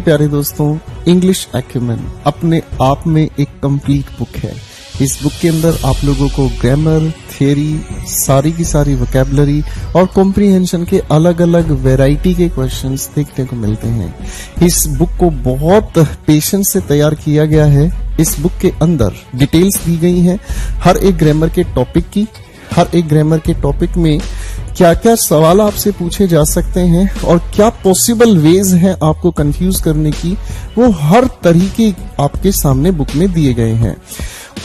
प्यारे दोस्तों, English acumen अपने आप में एक कंप्लीट बुक है। इस बुक के अंदर आप लोगों को ग्रामर, थियरी, सारी की सारी वोकैबुलरी और कॉम्प्रिहेंशन के अलग अलग वैरायटी के क्वेश्चंस देखने को मिलते हैं। इस बुक को बहुत पेशेंस से तैयार किया गया है। इस बुक के अंदर डिटेल्स दी गई हैं हर एक ग्रामर के टॉपिक की। हर एक ग्रामर के टॉपिक में क्या क्या सवाल आपसे पूछे जा सकते हैं और क्या पॉसिबल वेज हैं आपको कंफ्यूज करने की, वो हर तरीके आपके सामने बुक में दिए गए हैं।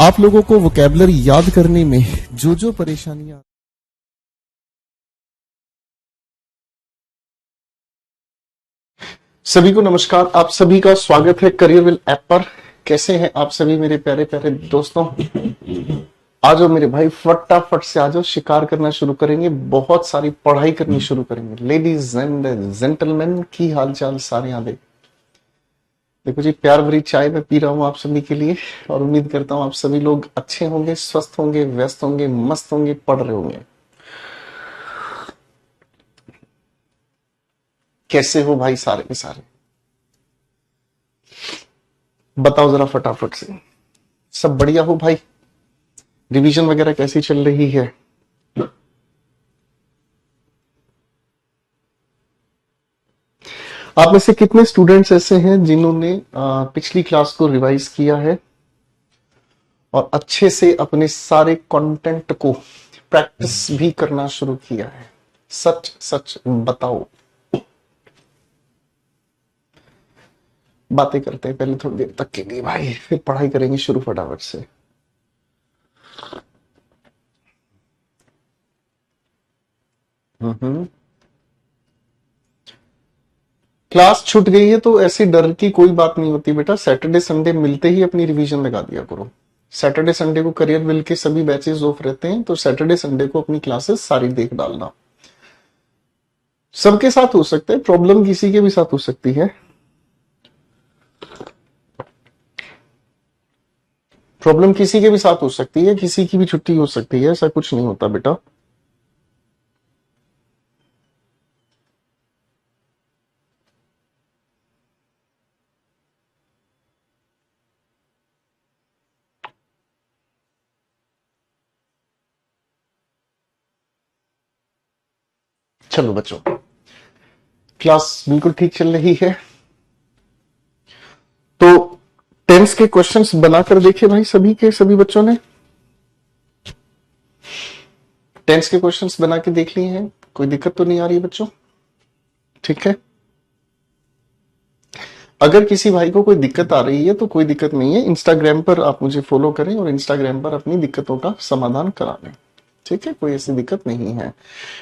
आप लोगों को वोकैबुलरी याद करने में जो परेशानियां सभी को नमस्कार, आप सभी का स्वागत है करियरविल ऐप पर। कैसे हैं आप सभी मेरे प्यारे प्यारे दोस्तों? आ जाओ मेरे भाई, फटाफट से आ जाओ, शिकार करना शुरू करेंगे, बहुत सारी पढ़ाई करनी शुरू करेंगे। लेडीज एंड जेंटलमैन की हालचाल सारे यहाँ देखो जी, प्यार भरी चाय मैं पी रहा हूँ आप सभी के लिए और उम्मीद करता हूँ आप सभी लोग अच्छे होंगे, स्वस्थ होंगे, व्यस्त होंगे, मस्त होंगे, पढ़ रहे होंगे। कैसे हो भाई सारे के सारे? बताओ जरा फटाफट से। सब बढ़िया हो भाई? रिवीजन वगैरह कैसी चल रही है? आप में से कितने स्टूडेंट्स ऐसे हैं जिन्होंने पिछली क्लास को रिवाइज किया है और अच्छे से अपने सारे कंटेंट को प्रैक्टिस भी करना शुरू किया है? सच सच बताओ। बातें करते हैं पहले थोड़ी देर तक के लिए भाई, फिर पढ़ाई करेंगे शुरू फटाफट से। क्लास छूट गई है तो ऐसी डर की कोई बात नहीं होती बेटा। सैटरडे संडे मिलते ही अपनी रिवीजन लगा दिया करो। सैटरडे संडे को करियर विल के सभी बैचेस ऑफ रहते हैं, तो सैटरडे संडे को अपनी क्लासेस सारी देख डालना। सबके साथ हो सकता है, प्रॉब्लम किसी के भी साथ हो सकती है। प्रॉब्लम किसी के भी साथ हो सकती है, किसी की भी छुट्टी हो सकती है, ऐसा कुछ नहीं होता बेटा। चलो बच्चों, क्लास बिल्कुल ठीक चल रही है। तो टेंस के क्वेश्चंस बनाकर देखे भाई सभी के सभी बच्चों ने। टेंस के क्वेश्चंस बना के देख लिए हैं? कोई दिक्कत तो नहीं आ रही है बच्चों? ठीक है। अगर किसी भाई को कोई दिक्कत आ रही है तो कोई दिक्कत नहीं है, इंस्टाग्राम पर आप मुझे फॉलो करें और इंस्टाग्राम पर अपनी दिक्कतों का समाधान करा लें। ठीक है, कोई ऐसी दिक्कत नहीं है।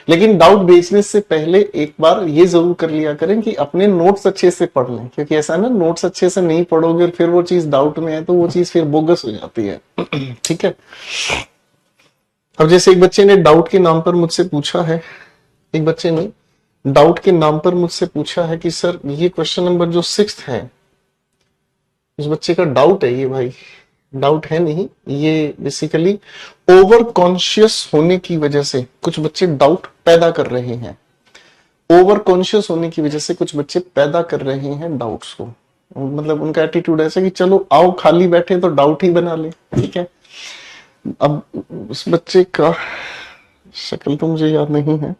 लेकिन डाउट भेजने से पहले एक बार ये जरूर कर लिया करें कि अपने नोट्स अच्छे से पढ़ लें, क्योंकि ऐसा ना, नोट्स अच्छे से नहीं पढ़ोगे और फिर वो चीज डाउट में है तो वो चीज फिर बोगस हो जाती है। ठीक है। अब जैसे एक बच्चे ने डाउट के नाम पर मुझसे पूछा है, एक बच्चे ने डाउट के नाम पर मुझसे पूछा है कि सर ये क्वेश्चन नंबर जो 6 है, उस बच्चे का डाउट है ये भाई, डाउट है नहीं, ये बेसिकली ओवर कॉन्शियस होने की वजह से कुछ बच्चे डाउट पैदा कर रहे हैं। ओवर कॉन्शियस होने की वजह से कुछ बच्चे पैदा कर रहे हैं डाउट्स को। मतलब उनका एटीट्यूड ऐसा कि चलो आओ खाली बैठे तो डाउट ही बना ले। ठीक है। अब उस बच्चे का शक्ल तो मुझे याद नहीं है।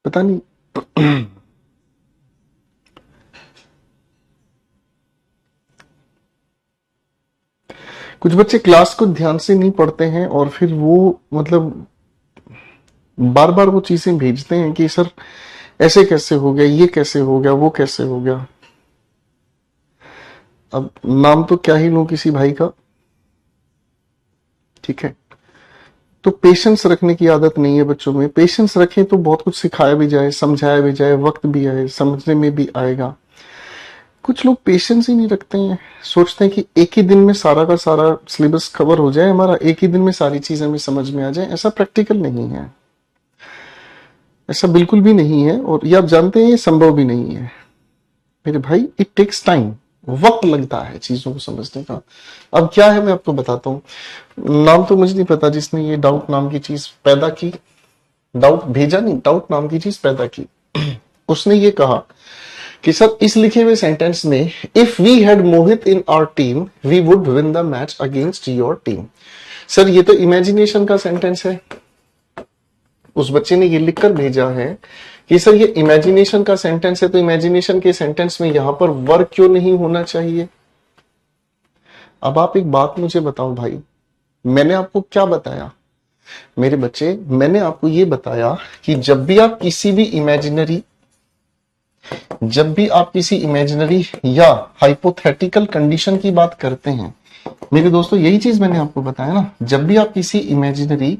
पता नहीं। कुछ बच्चे क्लास को ध्यान से नहीं पढ़ते हैं और फिर वो मतलब बार बार वो चीजें भेजते हैं कि सर ऐसे कैसे हो गया, ये कैसे हो गया, वो कैसे हो गया। अब नाम तो क्या ही लूं किसी भाई का। ठीक है। तो पेशेंस रखने की आदत नहीं है बच्चों में। पेशेंस रखें तो बहुत कुछ सिखाया भी जाए, समझाया भी जाए, वक्त भी आए, समझने में भी आएगा। कुछ लोग पेशेंस ही नहीं रखते हैं, सोचते हैं कि एक ही दिन में सारा का सारा सिलेबस कवर हो जाए हमारा, एक ही दिन में सारी चीजें हमें समझ में आ जाए। ऐसा प्रैक्टिकल नहीं है, ऐसा बिल्कुल भी नहीं है, और ये आप जानते हैं ये संभव भी नहीं है मेरे भाई। इट टेक्स टाइम, वक्त लगता है चीजों को समझने का। अब क्या है मैं आपको बताता हूँ। नाम तो मुझे नहीं पता जिसने ये डाउट नाम की चीज पैदा की, डाउट भेजा नहीं, डाउट नाम की चीज पैदा की। उसने ये कहा कि सर इस लिखे हुए सेंटेंस में if we had Mohit in our team we would win the match against your team. Sir ये तो इमेजिनेशन का सेंटेंस है। उस बच्चे ने ये लिखकर भेजा है कि सर ये इमेजिनेशन का सेंटेंस है, तो इमेजिनेशन के सेंटेंस में यहां पर वर्क क्यों नहीं होना चाहिए। अब आप एक बात मुझे बताओ भाई, मैंने आपको क्या बताया मेरे बच्चे, मैंने आपको ये बताया कि जब भी आप किसी इमेजिनरी या हाइपोथेटिकल कंडीशन की बात करते हैं मेरे दोस्तों, यही चीज मैंने आपको बताया ना, जब भी आप किसी इमेजिनरी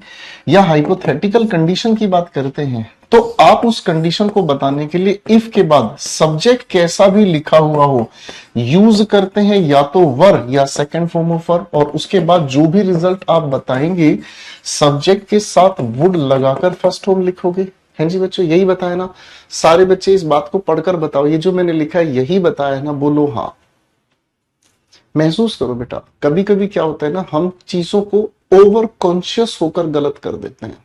या हाइपोथेटिकल कंडीशन की बात करते हैं तो आप उस कंडीशन को बताने के लिए इफ के बाद सब्जेक्ट कैसा भी लिखा हुआ हो यूज करते हैं, या तो वर या सेकंड फॉर्म ऑफ वर, और उसके बाद जो भी रिजल्ट आप बताएंगे सब्जेक्ट के साथ वुड लगाकर फर्स्ट फॉर्म लिखोगे। हैं जी बच्चों, यही बताया ना। सारे बच्चे इस बात को पढ़कर बताओ, ये जो मैंने लिखा है यही बताया ना, बोलो हाँ। महसूस करो बेटा, कभी कभी क्या होता है ना, हम चीजों को ओवर कॉन्शियस होकर गलत कर देते हैं,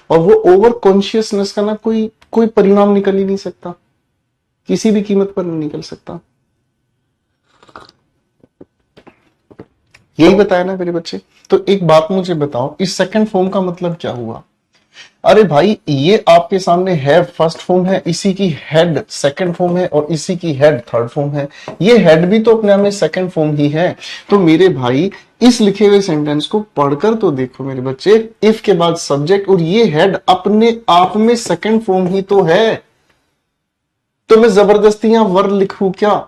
और वो ओवर कॉन्शियसनेस का ना कोई कोई परिणाम निकल ही नहीं सकता, किसी भी कीमत पर नहीं निकल सकता। यही बताया ना मेरे बच्चे। तो एक बात मुझे बताओ, इस सेकंड फॉर्म का मतलब क्या हुआ। अरे भाई ये आपके सामने हैव फर्स्ट फॉर्म है, इसी की हेड सेकंड फॉर्म है, और इसी की हेड थर्ड फॉर्म है। ये हेड भी तो अपने आप में सेकंड फॉर्म ही है। तो मेरे भाई इस लिखे हुए सेंटेंस को पढ़कर तो देखो मेरे बच्चे, इफ के बाद सब्जेक्ट और ये हेड अपने आप में सेकंड फॉर्म ही तो है। तो मैं जबरदस्ती यहां वर लिखूं क्या,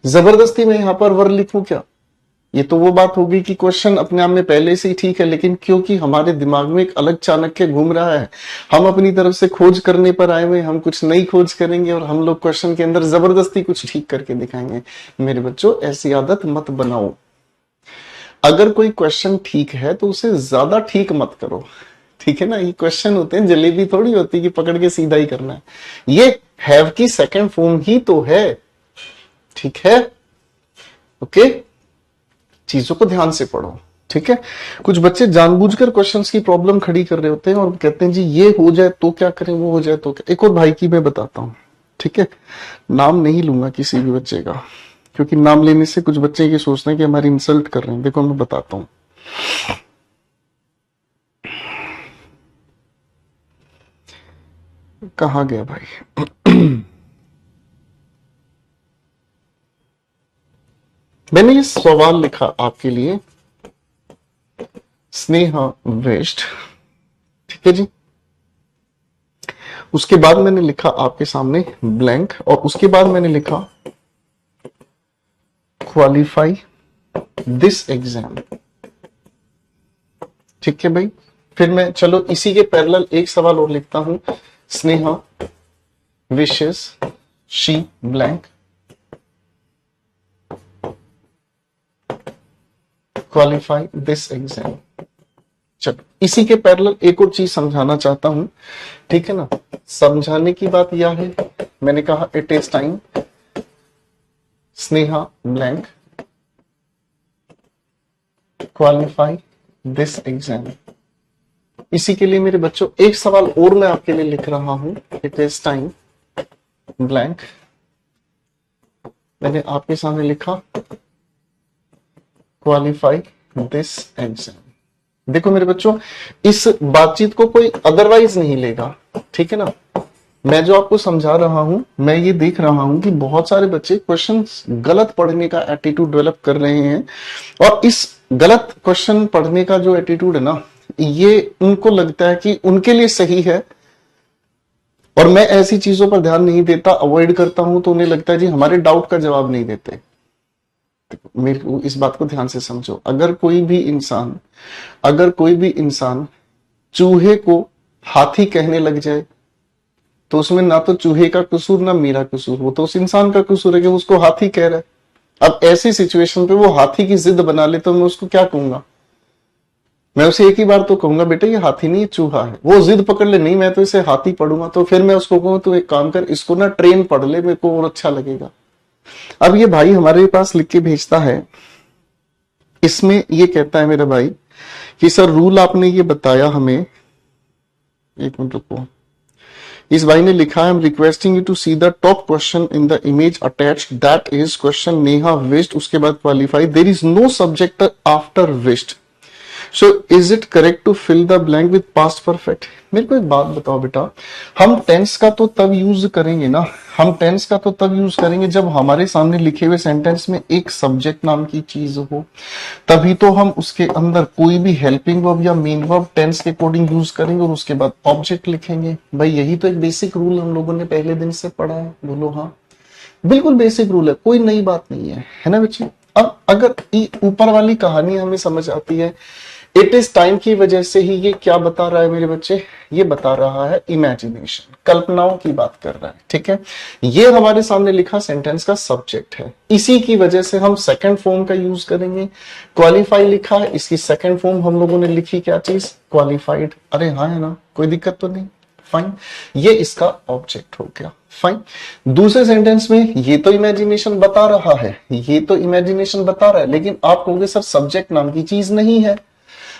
जबरदस्ती मैं यहां पर वर लिखूं क्या। ये तो वो बात होगी कि क्वेश्चन अपने आप में पहले से ही ठीक है, लेकिन क्योंकि हमारे दिमाग में एक अलग चाणक्य घूम रहा है, हम अपनी तरफ से खोज करने पर आए हुए, हम कुछ नई खोज करेंगे और हम लोग क्वेश्चन के अंदर जबरदस्ती कुछ ठीक करके दिखाएंगे। मेरे बच्चों ऐसी आदत मत बनाओ। अगर कोई क्वेश्चन ठीक है तो उसे ज्यादा ठीक मत करो, ठीक है ना। ये क्वेश्चन होते हैं, जलेबी थोड़ी होती कि पकड़ के सीधा ही करना है। ये हैव की सेकंड फॉर्म ही तो है, ठीक है। ओके, चीजों को ध्यान से पढ़ो, ठीक है। कुछ बच्चे जानबूझकर क्वेश्चंस की प्रॉब्लम खड़ी कर रहे होते हैं और कहते हैं जी ये हो जाए तो क्या करें, वो हो जाए तो क्या। एक और भाई की मैं बताता हूं, ठीक है। नाम नहीं लूंगा किसी भी बच्चे का, क्योंकि नाम लेने से कुछ बच्चे ये सोचते हैं कि हमारी इंसल्ट कर रहे हैं। देखो मैं बताता हूं। कहां गया भाई मैंने ये सवाल लिखा आपके लिए, स्नेहा वेस्ट, ठीक है जी। उसके बाद मैंने लिखा आपके सामने ब्लैंक, और उसके बाद मैंने लिखा क्वालिफाई दिस एग्जाम, ठीक है भाई। फिर मैं चलो इसी के पैरेलल एक सवाल और लिखता हूं, Sneha wishes she blank qualify this exam. चलो इसी के पैरेलल एक और चीज समझाना चाहता हूं, ठीक है ना। समझाने की बात यह है, मैंने कहा it is time Sneha blank qualify this exam. इसी के लिए मेरे बच्चों एक सवाल और मैं आपके लिए लिख रहा हूं, इट इज टाइम ब्लैंक, मैंने आपके सामने लिखा क्वालिफाई दिस एग्जाम। देखो मेरे बच्चों, इस बातचीत को कोई अदरवाइज नहीं लेगा, ठीक है ना। मैं जो आपको समझा रहा हूं, मैं ये देख रहा हूं कि बहुत सारे बच्चे क्वेश्चंस गलत पढ़ने का एटीट्यूड डेवलप कर रहे हैं, और इस गलत क्वेश्चन पढ़ने का जो एटीट्यूड है ना, ये उनको लगता है कि उनके लिए सही है, और मैं ऐसी चीजों पर ध्यान नहीं देता, अवॉइड करता हूं, तो उन्हें लगता है जी हमारे डाउट का जवाब नहीं देते। मेरे को इस बात को ध्यान से समझो, अगर कोई भी इंसान चूहे को हाथी कहने लग जाए, तो उसमें ना तो चूहे का कसूर ना मेरा कसूर, वो तो उस इंसान का कसूर है कि उसको हाथी कह रहा है। अब ऐसी सिचुएशन पे वो हाथी की जिद बना ले तो मैं उसको क्या कहूंगा? मैं उसे एक ही बार तो कहूंगा बेटा ये हाथी नहीं, ये चूहा है। वो जिद पकड़ ले, नहीं मैं तो इसे हाथी पढ़ूंगा, तो फिर मैं उसको कहूँ तू एक काम कर, इसको ना ट्रेन पढ़ ले, मेरे को और अच्छा लगेगा। अब ये भाई हमारे पास लिख के भेजता है, इसमें ये कहता है मेरा भाई कि सर रूल आपने ये बताया हमें, एक मिनट रुको। इस भाई ने लिखा है, I am requesting you to see the top question in the image attached, that is question Neha wished, उसके बाद qualify, there is no subject after wished, so is it correct to fill the blank with past perfect. मेरे को एक बात बताओ बेटा, हम tense का तो तब यूज करेंगे ना, हम टेंस का तो तब यूज करेंगे जब हमारे सामने लिखे हुए सेंटेंस में एक सब्जेक्ट नाम की चीज हो, तभी तो हम उसके अंदर कोई भी हेल्पिंग वर्ब या मेन वर्ब टेंस के अकॉर्डिंग यूज करेंगे और उसके बाद ऑब्जेक्ट लिखेंगे। भाई यही तो एक बेसिक रूल हम लोगों ने पहले दिन से पढ़ा है, बोलो हाँ, बिल्कुल बेसिक रूल है, कोई नई बात नहीं है ना बच्चे। अब अगर ऊपर वाली कहानी हमें समझ आती है, इट इज टाइम की वजह से ही ये क्या बता रहा है मेरे बच्चे, ये बता रहा है इमेजिनेशन, कल्पनाओं की बात कर रहा है, ठीक है। ये हमारे सामने लिखा सेंटेंस का सब्जेक्ट है, इसी की वजह से हम सेकंड फॉर्म का यूज करेंगे। क्वालिफाई लिखा है, इसकी सेकंड फॉर्म हम लोगों ने लिखी क्या चीज, क्वालिफाइड। अरे हाँ है ना, कोई दिक्कत तो नहीं, फाइन। ये इसका ऑब्जेक्ट हो गया, फाइन। दूसरे सेंटेंस में ये तो इमेजिनेशन बता रहा है, ये तो इमेजिनेशन बता रहा है, लेकिन आप कहोगे सर सब्जेक्ट नाम की चीज नहीं है।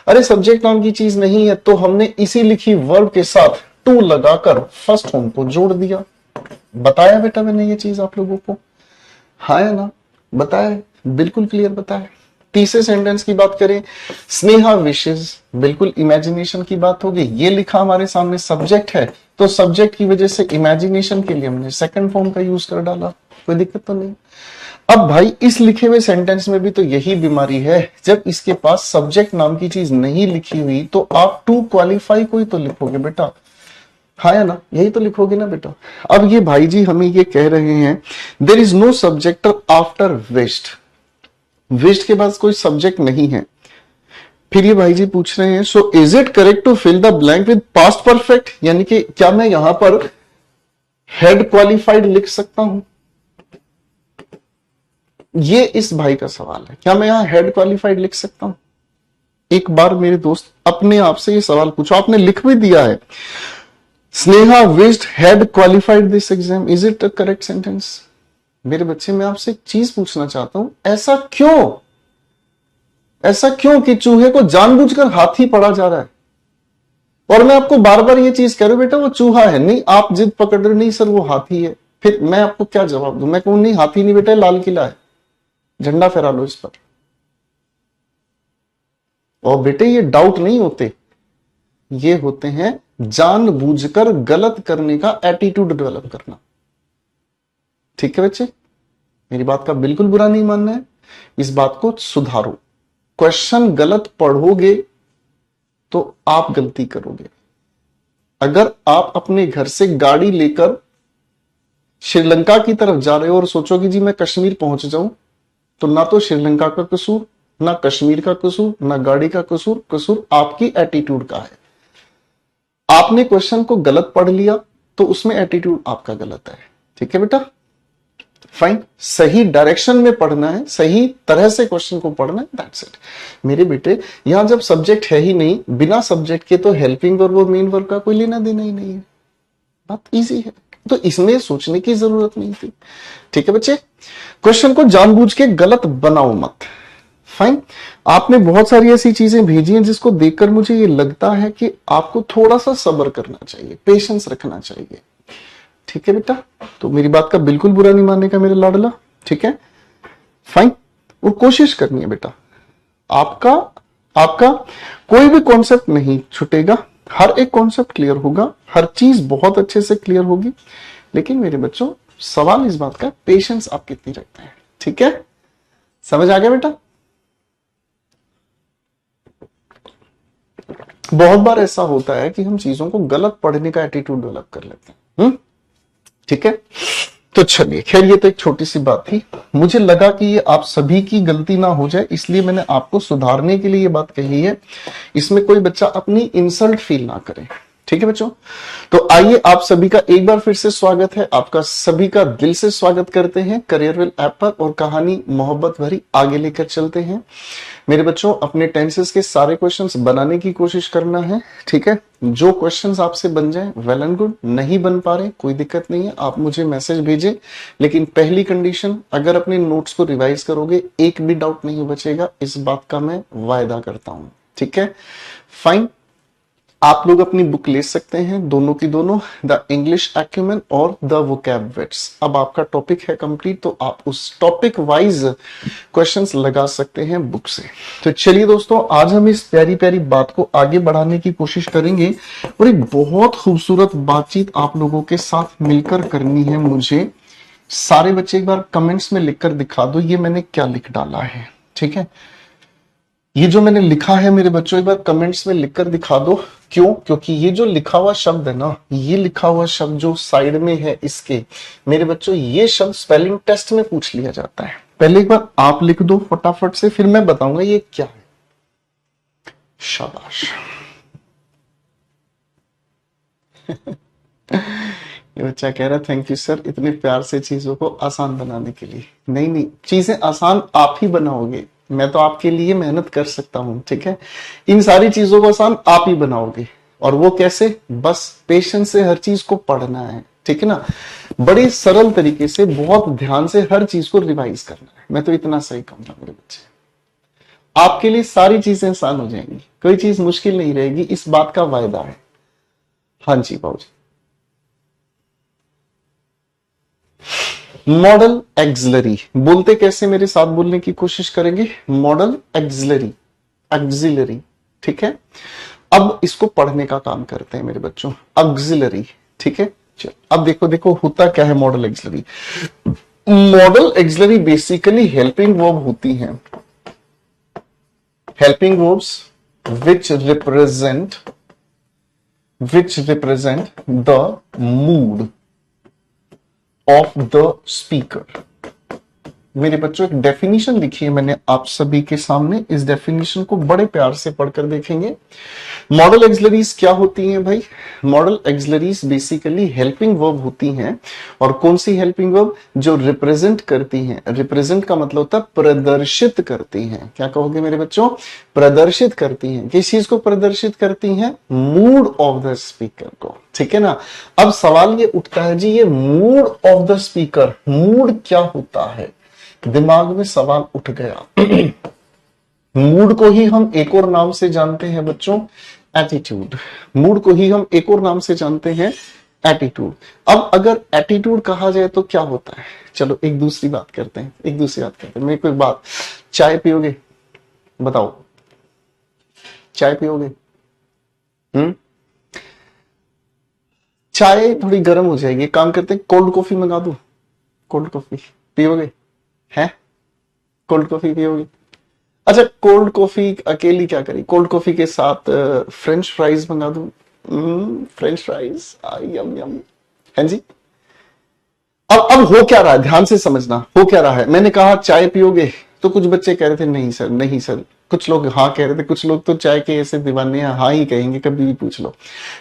अरे सब्जेक्ट नाम की चीज नहीं है तो हमने इसी लिखी वर्ब के साथ टू लगाकर फर्स्ट फॉर्म को जोड़ दिया। बताया बेटा मैंने ये चीज आप लोगों को, हाँ है ना, बताया, बिल्कुल क्लियर बताया। तीसरे सेंटेंस की बात करें, स्नेहा विशेष, बिल्कुल इमेजिनेशन की बात होगी। ये लिखा हमारे सामने सब्जेक्ट है, तो सब्जेक्ट की वजह से इमेजिनेशन के लिए हमने सेकंड फॉर्म का यूज कर डाला, कोई दिक्कत तो नहीं। अब भाई इस लिखे हुए सेंटेंस में भी तो यही बीमारी है, जब इसके पास सब्जेक्ट नाम की चीज नहीं लिखी हुई तो आप टू क्वालिफाई को ही तो लिखोगे बेटा, हाँ या ना, यही तो लिखोगे ना बेटा। अब ये भाई जी हमें ये कह रहे हैं, there is no subject after wished, wished के बाद कोई सब्जेक्ट नहीं है। फिर ये भाई जी पूछ रहे हैं, so is it correct to fill the blank with past perfect, यानी कि क्या मैं यहां पर हेड क्वालिफाइड लिख सकता हूं? ये इस भाई का सवाल है, क्या मैं यहां हेड क्वालिफाइड लिख सकता हूं? एक बार मेरे दोस्त अपने आप से ये सवाल पूछो, आपने लिख भी दिया है, Sneha wished had qualified this exam, is it a correct sentence? मेरे बच्चे मैं आपसे एक चीज पूछना चाहता हूं, ऐसा क्यों, ऐसा क्यों कि चूहे को जानबूझकर हाथी पढ़ा जा रहा है? और मैं आपको बार बार ये चीज कह रहा हूं बेटा वो चूहा है, नहीं आप जिद पकड़ रहे, नहीं सर वो हाथी है, फिर मैं आपको क्या जवाब दूं? मैं कहूं नहीं हाथी नहीं बेटा, लाल किला है, झंडा फहरा लो इस पर। और बेटे ये डाउट नहीं होते, ये होते हैं जानबूझकर गलत करने का एटीट्यूड डेवलप करना, ठीक है बच्चे, मेरी बात का बिल्कुल बुरा नहीं मानना है, इस बात को सुधारो। क्वेश्चन गलत पढ़ोगे तो आप गलती करोगे। अगर आप अपने घर से गाड़ी लेकर श्रीलंका की तरफ जा रहे हो और सोचो कि जी मैं कश्मीर पहुंच जाऊं, तो ना तो श्रीलंका का कसूर, ना कश्मीर का कसूर, ना गाड़ी का कसूर, कसूर आपकी एटीट्यूड का है। आपने क्वेश्चन को गलत पढ़ लिया तो उसमें एटीट्यूड आपका गलत है, ठीक है बेटा, फाइन। सही डायरेक्शन में पढ़ना है, सही तरह से क्वेश्चन को पढ़ना है, दैट्स इट मेरे बेटे। यहां जब सब्जेक्ट है ही नहीं, बिना सब्जेक्ट के तो हेल्पिंग वर्ब और मेन वर्ब का कोई लेना देना ही नहीं है, बात इजी है, तो इसमें सोचने की जरूरत नहीं थी, ठीक है बच्चे। क्वेश्चन को जानबूझ के गलत बनाओ मत, फाइन। आपने बहुत सारी ऐसी चीजें भेजी हैं जिसको देखकर मुझे ये लगता है कि आपको थोड़ा सा सब्र करना चाहिए, पेशेंस रखना चाहिए, ठीक है बेटा। तो मेरी बात का बिल्कुल बुरा नहीं मानने का मेरा लाडला, ठीक है, फाइन। और कोशिश करनी है बेटा, आपका कोई भी कॉन्सेप्ट नहीं छूटेगा, हर एक कॉन्सेप्ट क्लियर होगा, हर चीज बहुत अच्छे से क्लियर होगी। लेकिन मेरे बच्चों सवाल इस बात का, पेशेंस आप कितनी रखते हैं, ठीक है, समझ आ गया बेटा। बहुत बार ऐसा होता है कि हम चीजों को गलत पढ़ने का एटीट्यूड डेवलप कर लेते हैं, ठीक है। तो चलिए खैर ये तो एक छोटी सी बात थी, मुझे लगा कि ये आप सभी की गलती ना हो जाए, इसलिए मैंने आपको सुधारने के लिए ये बात कही है। इसमें कोई बच्चा अपनी इंसल्ट फील ना करे, ठीक है बच्चों, तो आइए आप सभी का एक बार फिर से स्वागत है, आपका सभी का दिल से स्वागत करते हैं करियरवेल ऐप पर और कहानी मोहब्बत भरी आगे लेकर चलते हैं। मेरे बच्चों, अपने टेंसेस के सारे क्वेश्चंस बनाने की कोशिश करना है, ठीक है। जो क्वेश्चंस आपसे बन जाए वेल एंड गुड, नहीं बन पा रहे कोई दिक्कत नहीं है, आप मुझे मैसेज भेजें। लेकिन पहली कंडीशन, अगर अपने नोट्स को रिवाइज करोगे एक भी डाउट नहीं बचेगा, इस बात का मैं वायदा करता हूं, ठीक है। फाइन, आप लोग अपनी बुक ले सकते हैं, दोनों की दोनों, द इंग्लिश एक्यूमेन और द वोकैब वेट्स। अब आपका टॉपिक है कंप्लीट, तो आप उस टॉपिक वाइज क्वेश्चंस लगा सकते हैं बुक से। तो चलिए दोस्तों, आज हम इस प्यारी प्यारी बात को आगे बढ़ाने की कोशिश करेंगे और एक बहुत खूबसूरत बातचीत आप लोगों के साथ मिलकर करनी है मुझे। सारे बच्चे एक बार कमेंट्स में लिखकर दिखा दो ये मैंने क्या लिख डाला है, ठीक है। ये जो मैंने लिखा है मेरे बच्चों, एक बार कमेंट्स में लिखकर दिखा दो। क्यों? क्योंकि ये जो लिखा हुआ शब्द है ना, ये लिखा हुआ शब्द जो साइड में है इसके, मेरे बच्चों ये शब्द स्पेलिंग टेस्ट में पूछ लिया जाता है। पहले एक बार आप लिख दो फटाफट से, फिर मैं बताऊंगा ये क्या है। शाबाश। ये बच्चा कह रहा है थैंक यू सर, इतने प्यार से चीजों को आसान बनाने के लिए। नहीं नहीं, चीजें आसान आप ही बनाओगे, मैं तो आपके लिए मेहनत कर सकता हूं, ठीक है। इन सारी चीजों को आसान आप ही बनाओगे, और वो कैसे? बस पेशेंस से हर चीज को पढ़ना है, ठीक है ना। बड़े सरल तरीके से बहुत ध्यान से हर चीज को रिवाइज करना है। मैं तो इतना सही कहूंगा मेरे बच्चे, आपके लिए सारी चीजें आसान हो जाएंगी, कोई चीज मुश्किल नहीं रहेगी, इस बात का वायदा है। हाँ जी बाबू जी। मॉडल एक्सिलरी बोलते कैसे, मेरे साथ बोलने की कोशिश करेंगे। मॉडल एक्सिलरी, एक्सिलरी, ठीक है। अब इसको पढ़ने का काम करते हैं मेरे बच्चों, एक्सिलरी, ठीक है। चलो अब देखो देखो होता क्या है model axillary. Model axillary basically helping verb होती हैं, helping verbs which represent the mood of the speaker। मेरे बच्चों, एक डेफिनेशन लिखी है मैंने आप सभी के सामने, इस डेफिनेशन को बड़े प्यार से पढ़कर देखेंगे। मॉडल एक्सिलरीज क्या होती हैं भाई? Model auxiliaries basically helping verb होती हैं, और कौन सी हेल्पिंग वर्ब? जो रिप्रेजेंट करती हैं। रिप्रेजेंट का मतलब होता है प्रदर्शित करती हैं। क्या कहोगे मेरे बच्चों? प्रदर्शित करती हैं। किस चीज को प्रदर्शित करती हैं? मूड ऑफ द स्पीकर को, ठीक है ना। अब सवाल ये उठता है जी, ये mood off the speaker, mood क्या होता है? दिमाग में सवाल उठ गया। मूड को ही हम एक और नाम से जानते हैं बच्चों, एटीट्यूड। मूड को ही हम एक और नाम से जानते हैं, एटीट्यूड। अब अगर एटीट्यूड कहा जाए तो क्या होता है? चलो एक दूसरी बात करते हैं, एक दूसरी बात करते हैं। मेरे को एक बात, चाय पियोगे? बताओ, चाय पियोगे? चाय थोड़ी गर्म हो जाएगी, काम करते हैं कोल्ड कॉफी मंगा दूं? कोल्ड कॉफी पियोगे? है कोल्ड कॉफी पियोगे? अच्छा, कोल्ड कॉफी अकेली क्या करी, कोल्ड कॉफी के साथ फ्रेंच फ्राइज मंगा दूं? फ्रेंच फ्राइज, यम यम। है जी। अब हो क्या रहा है, ध्यान से समझना, हो क्या रहा है। मैंने कहा चाय पियोगे, तो कुछ बच्चे कह रहे थे नहीं सर, नहीं सर। कुछ लोग हाँ कह रहे थे, कुछ लोग तो चाय के ऐसे दीवाने हैं, हाँ ही कहेंगे, कभी भी पूछ लो।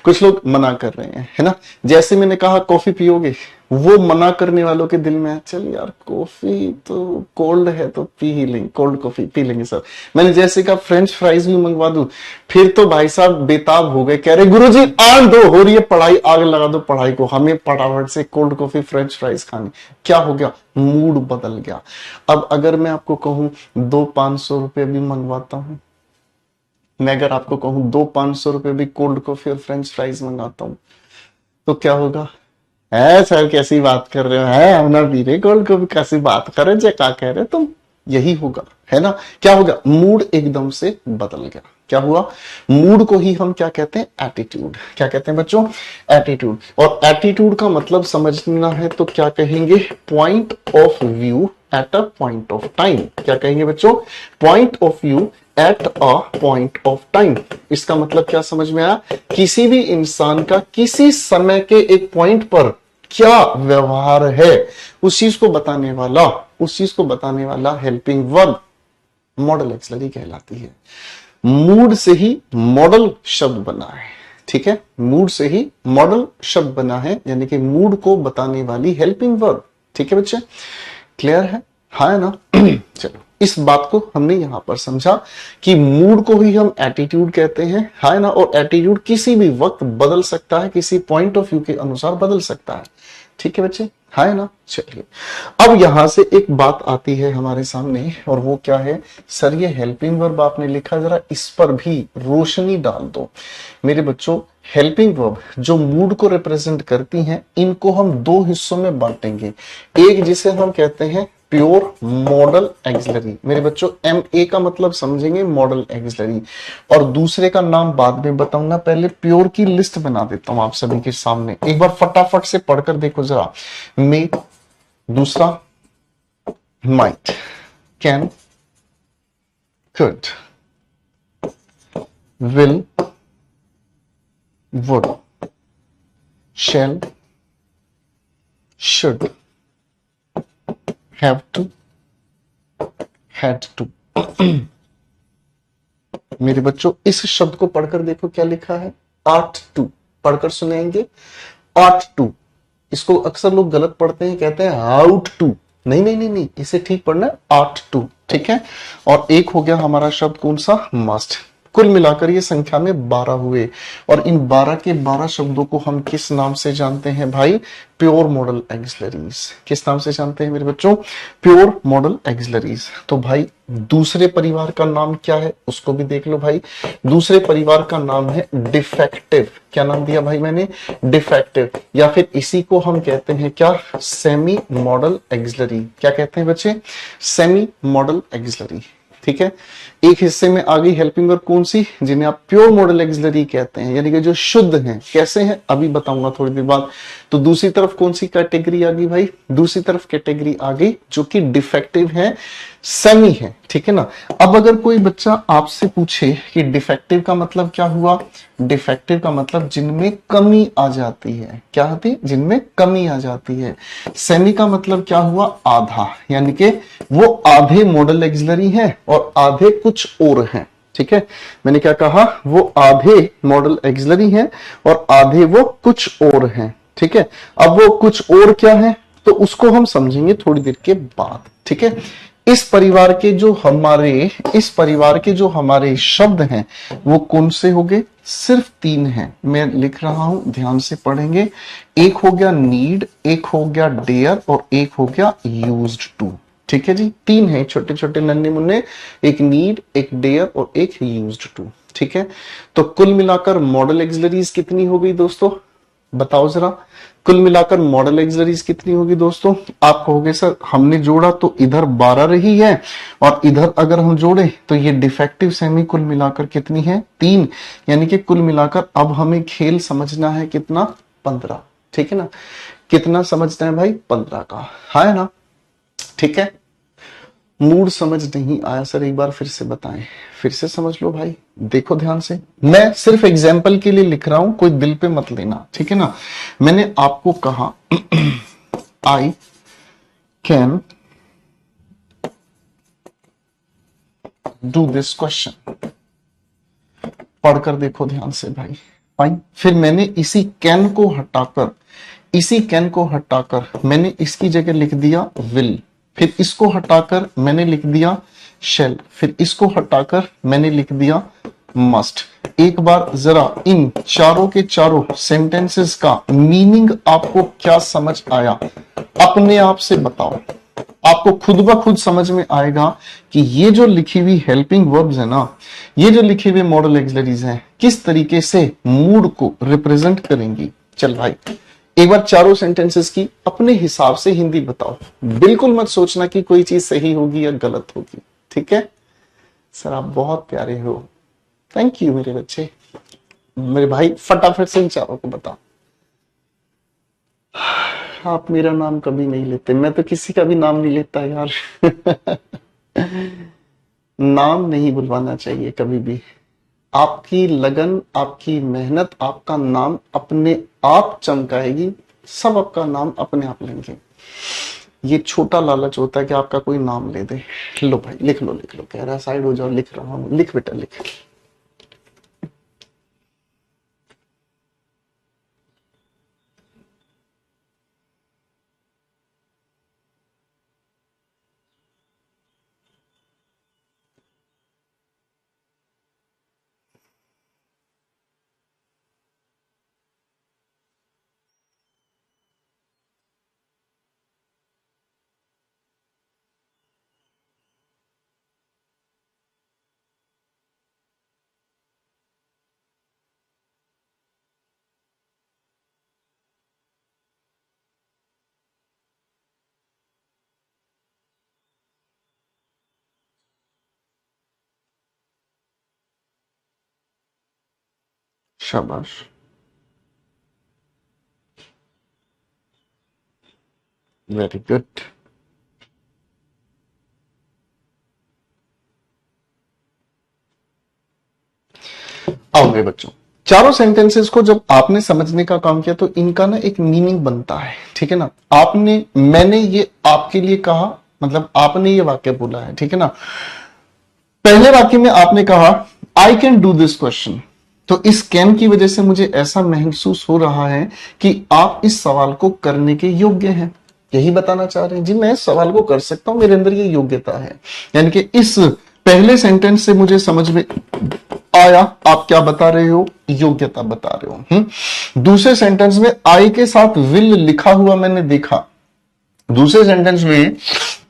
कुछ लोग मना कर रहे हैं, है ना। जैसे मैंने कहा कॉफी पियोगे, वो मना करने वालों के दिल में चल यार कॉफी तो कोल्ड है तो पी ही लेंगे, कोल्ड कॉफी पी लेंगे सर। मैंने जैसे कहा फ्रेंच फ्राइज भी मंगवा दूं, फिर तो भाई साहब बेताब हो गए, कह रहे गुरुजी आन दो, हो रही है पढ़ाई, आग लगा दो पढ़ाई को, हमें फटाफट से कोल्ड कॉफी फ्रेंच फ्राइज खानी। क्या हो गया? मूड बदल गया। अब अगर मैं आपको कहूं 200-500 रुपए भी मंगवाता हूं, मैं अगर आपको कहूं 200-500 रुपए भी कोल्ड कॉफी और फ्रेंच फ्राइज मंगाता हूं, तो क्या होगा? है सर कैसी बात कर रहे हो, है हम ना पी रहे कोल्ड कॉफी, कैसी बात कर रहे, क्या कह रहे तुम? यही होगा, है ना। क्या होगा? मूड एकदम से बदल गया। क्या हुआ? मूड को ही हम क्या कहते हैं? एटीट्यूड। क्या कहते हैं बच्चों? एटीट्यूड। और एटीट्यूड का मतलब समझना है तो क्या कहेंगे? Point of view at a point of time. क्या कहेंगे बच्चों? Point of view at a point of time. इसका मतलब क्या समझ में आया? किसी भी इंसान का किसी समय के एक पॉइंट पर क्या व्यवहार है, उस चीज को बताने वाला, उस चीज को बताने वाला हेल्पिंग वर्ब मॉडल एक्सिलरी कहलाती है। मूड से ही मॉडल शब्द बना है, ठीक है, मूड से ही मॉडल शब्द बना है, यानी कि मूड को बताने वाली हेल्पिंग वर्ब। ठीक है बच्चे, क्लियर है? हाँ है ना? चलो, इस बात को हमने यहां पर समझा कि मूड को ही हम एटीट्यूड कहते हैं, है ना? और एटीट्यूड किसी भी वक्त बदल सकता है, किसी पॉइंट ऑफ व्यू के अनुसार बदल सकता है। ठीक है बच्चे, है ना? चलिए, अब यहां से एक बात आती है हमारे सामने, और वो क्या है? सर ये हेल्पिंग वर्ब आपने लिखा, जरा इस पर भी रोशनी डाल दो मेरे बच्चों। हेल्पिंग वर्ब जो मूड को रिप्रेजेंट करती हैं, इनको हम दो हिस्सों में बांटेंगे। एक जिसे हम कहते हैं प्योर मॉडल एक्सिलरी, मेरे बच्चों एम ए का मतलब समझेंगे मॉडल एक्सिलरी, और दूसरे का नाम बाद में बताऊंगा, पहले प्योर की लिस्ट बना देता हूं आप सभी के सामने, एक बार फटाफट से पढ़कर देखो जरा। मे, दूसरा might, can, could, will, would, shall, should, have to, had to। मेरे बच्चों इस शब्द को पढ़कर देखो क्या लिखा है, ought to, पढ़कर सुनेंगे ought to। इसको अक्सर लोग गलत पढ़ते हैं, कहते हैं out to, नहीं नहीं नहीं नहीं, इसे ठीक पढ़ना है ought to। ठीक है, और एक हो गया हमारा शब्द कौन सा, must। कुल मिलाकर ये संख्या में 12 हुए, और इन 12 के 12 शब्दों को हम किस नाम से जानते हैं भाई? Pure model auxiliaries. किस नाम से जानते हैं मेरे बच्चों? Pure model auxiliaries. तो भाई दूसरे परिवार का नाम क्या है, उसको भी देख लो भाई। दूसरे परिवार का नाम है डिफेक्टिव। क्या नाम दिया भाई मैंने? डिफेक्टिव, या फिर इसी को हम कहते हैं क्या? Semi model axillary. क्या कहते हैं बच्चे? Semi model axillary. ठीक है, एक हिस्से में आ गई हेल्पिंग वर्ब कौन सी, जिन्हें आप प्योर मॉडल एक्सिलरी कहते हैं, यानी कि जो शुद्ध हैं। कैसे हैं अभी बताऊंगा थोड़ी देर बाद। तो दूसरी तरफ कौन सी कैटेगरी आ गई भाई? दूसरी तरफ कैटेगरी आ गई जो कि डिफेक्टिव है, सेमी है। ठीक है ना? अब अगर कोई बच्चा आपसे पूछे कि डिफेक्टिव का मतलब क्या हुआ, डिफेक्टिव का मतलब जिनमें कमी आ जाती है। क्या होती है? जिनमें कमी आ जाती है। सेमी का मतलब क्या हुआ? आधा, यानी कि वो आधे मॉडल एक्सिलरी हैं और आधे कुछ और हैं। ठीक है, मैंने क्या कहा? वो आधे मॉडल एक्सिलरी हैं और आधे वो कुछ और हैं। ठीक है, अब वो कुछ और क्या है, तो उसको हम समझेंगे थोड़ी देर के बाद। ठीक है, इस परिवार के जो हमारे शब्द हैं वो कौन से हो गए? सिर्फ 3 हैं। मैं लिख रहा हूं, ध्यान से पढ़ेंगे। एक हो गया नीड, एक हो गया डेयर, और एक हो गया यूज्ड टू। ठीक है जी, 3 हैं छोटे छोटे नन्हे मुन्ने, एक नीड, एक डेयर और एक यूज्ड टू। ठीक है, तो कुल मिलाकर मॉडल एक्सिलरीज कितनी हो गई दोस्तों? बताओ जरा, कुल मिलाकर मॉडल एक्सिलरीज कितनी होगी दोस्तों? आप कहोगे सर हमने जोड़ा तो इधर 12 रही है, और इधर अगर हम जोड़े तो ये डिफेक्टिव सेमी कुल मिलाकर कितनी है? 3। यानी कि कुल मिलाकर अब हमें खेल समझना है कितना? 15। ठीक है ना? कितना समझना है भाई? 15 का, है ना? ठीक है, मूड समझ नहीं आया सर, एक बार फिर से बताएं, फिर से समझ लो भाई। देखो ध्यान से, मैं सिर्फ एग्जाम्पल के लिए लिख रहा हूं, कोई दिल पे मत लेना। ठीक है ना? मैंने आपको कहा I can do this question, पढ़कर देखो ध्यान से भाई। फाइन, फिर मैंने इसी कैन को हटाकर मैंने इसकी जगह लिख दिया विल, फिर इसको हटाकर मैंने लिख दिया शेल, फिर इसको हटाकर मैंने लिख दिया मस्ट। एक बार जरा इन चारों के चारों सेंटेंसेस का मीनिंग आपको क्या समझ आया, अपने आप से बताओ। आपको खुद ब खुद समझ में आएगा कि ये जो लिखी हुई हेल्पिंग वर्ब्स है ना, ये जो लिखे हुए मॉडल एक्सिलरीज हैं, किस तरीके से मूड को रिप्रेजेंट करेंगी। चल भाई, एक बार चारों सेंटेंसेस की अपने हिसाब से हिंदी बताओ। बिल्कुल मत सोचना कि कोई चीज सही होगी या गलत होगी। ठीक है सर, आप बहुत प्यारे हो, थैंक यू मेरे बच्चे। मेरे भाई फटाफट से इन चारों को बताओ। आप मेरा नाम कभी नहीं लेते, मैं तो किसी का भी नाम नहीं लेता यार। नाम नहीं बुलवाना चाहिए कभी भी। आपकी लगन, आपकी मेहनत, आपका नाम अपने आप चमकाएगी, सब आपका नाम अपने आप लेंगे। ये छोटा लालच होता है कि आपका कोई नाम ले दे। लो भाई लिख लो, कह रहा साइड हो जाओ, लिख रहा हूं, लिख बेटा लिख। शाबाश, वेरी गुड। आओ मेरे बच्चों, चारों सेंटेंसेस को जब आपने समझने का काम किया तो इनका ना एक मीनिंग बनता है, ठीक है ना। मैंने ये आपके लिए कहा, मतलब आपने ये वाक्य बोला है, ठीक है ना। पहले वाक्य में आपने कहा I can do this question, तो इस कैन की वजह से मुझे ऐसा महसूस हो रहा है कि आप इस सवाल को करने के योग्य हैं। यही बताना चाह रहे हैं जी, मैं इस सवाल को कर सकता हूं, मेरे अंदर ये योग्यता है। यानी कि इस पहले सेंटेंस से मुझे समझ में आया आप क्या बता रहे हो, योग्यता बता रहे हो। दूसरे सेंटेंस में आई के साथ विल लिखा हुआ मैंने देखा, दूसरे सेंटेंस में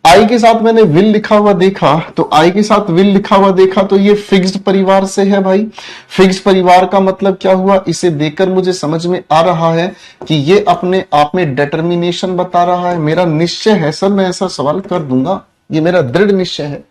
आई के साथ मैंने विल लिखा हुआ देखा, तो आई के साथ विल लिखा हुआ देखा तो ये फिक्स्ड परिवार से है भाई। फिक्स्ड परिवार का मतलब क्या हुआ, इसे देखकर मुझे समझ में आ रहा है कि ये अपने आप में डिटर्मिनेशन बता रहा है, मेरा निश्चय है सर मैं ऐसा सवाल कर दूंगा, ये मेरा दृढ़ निश्चय है,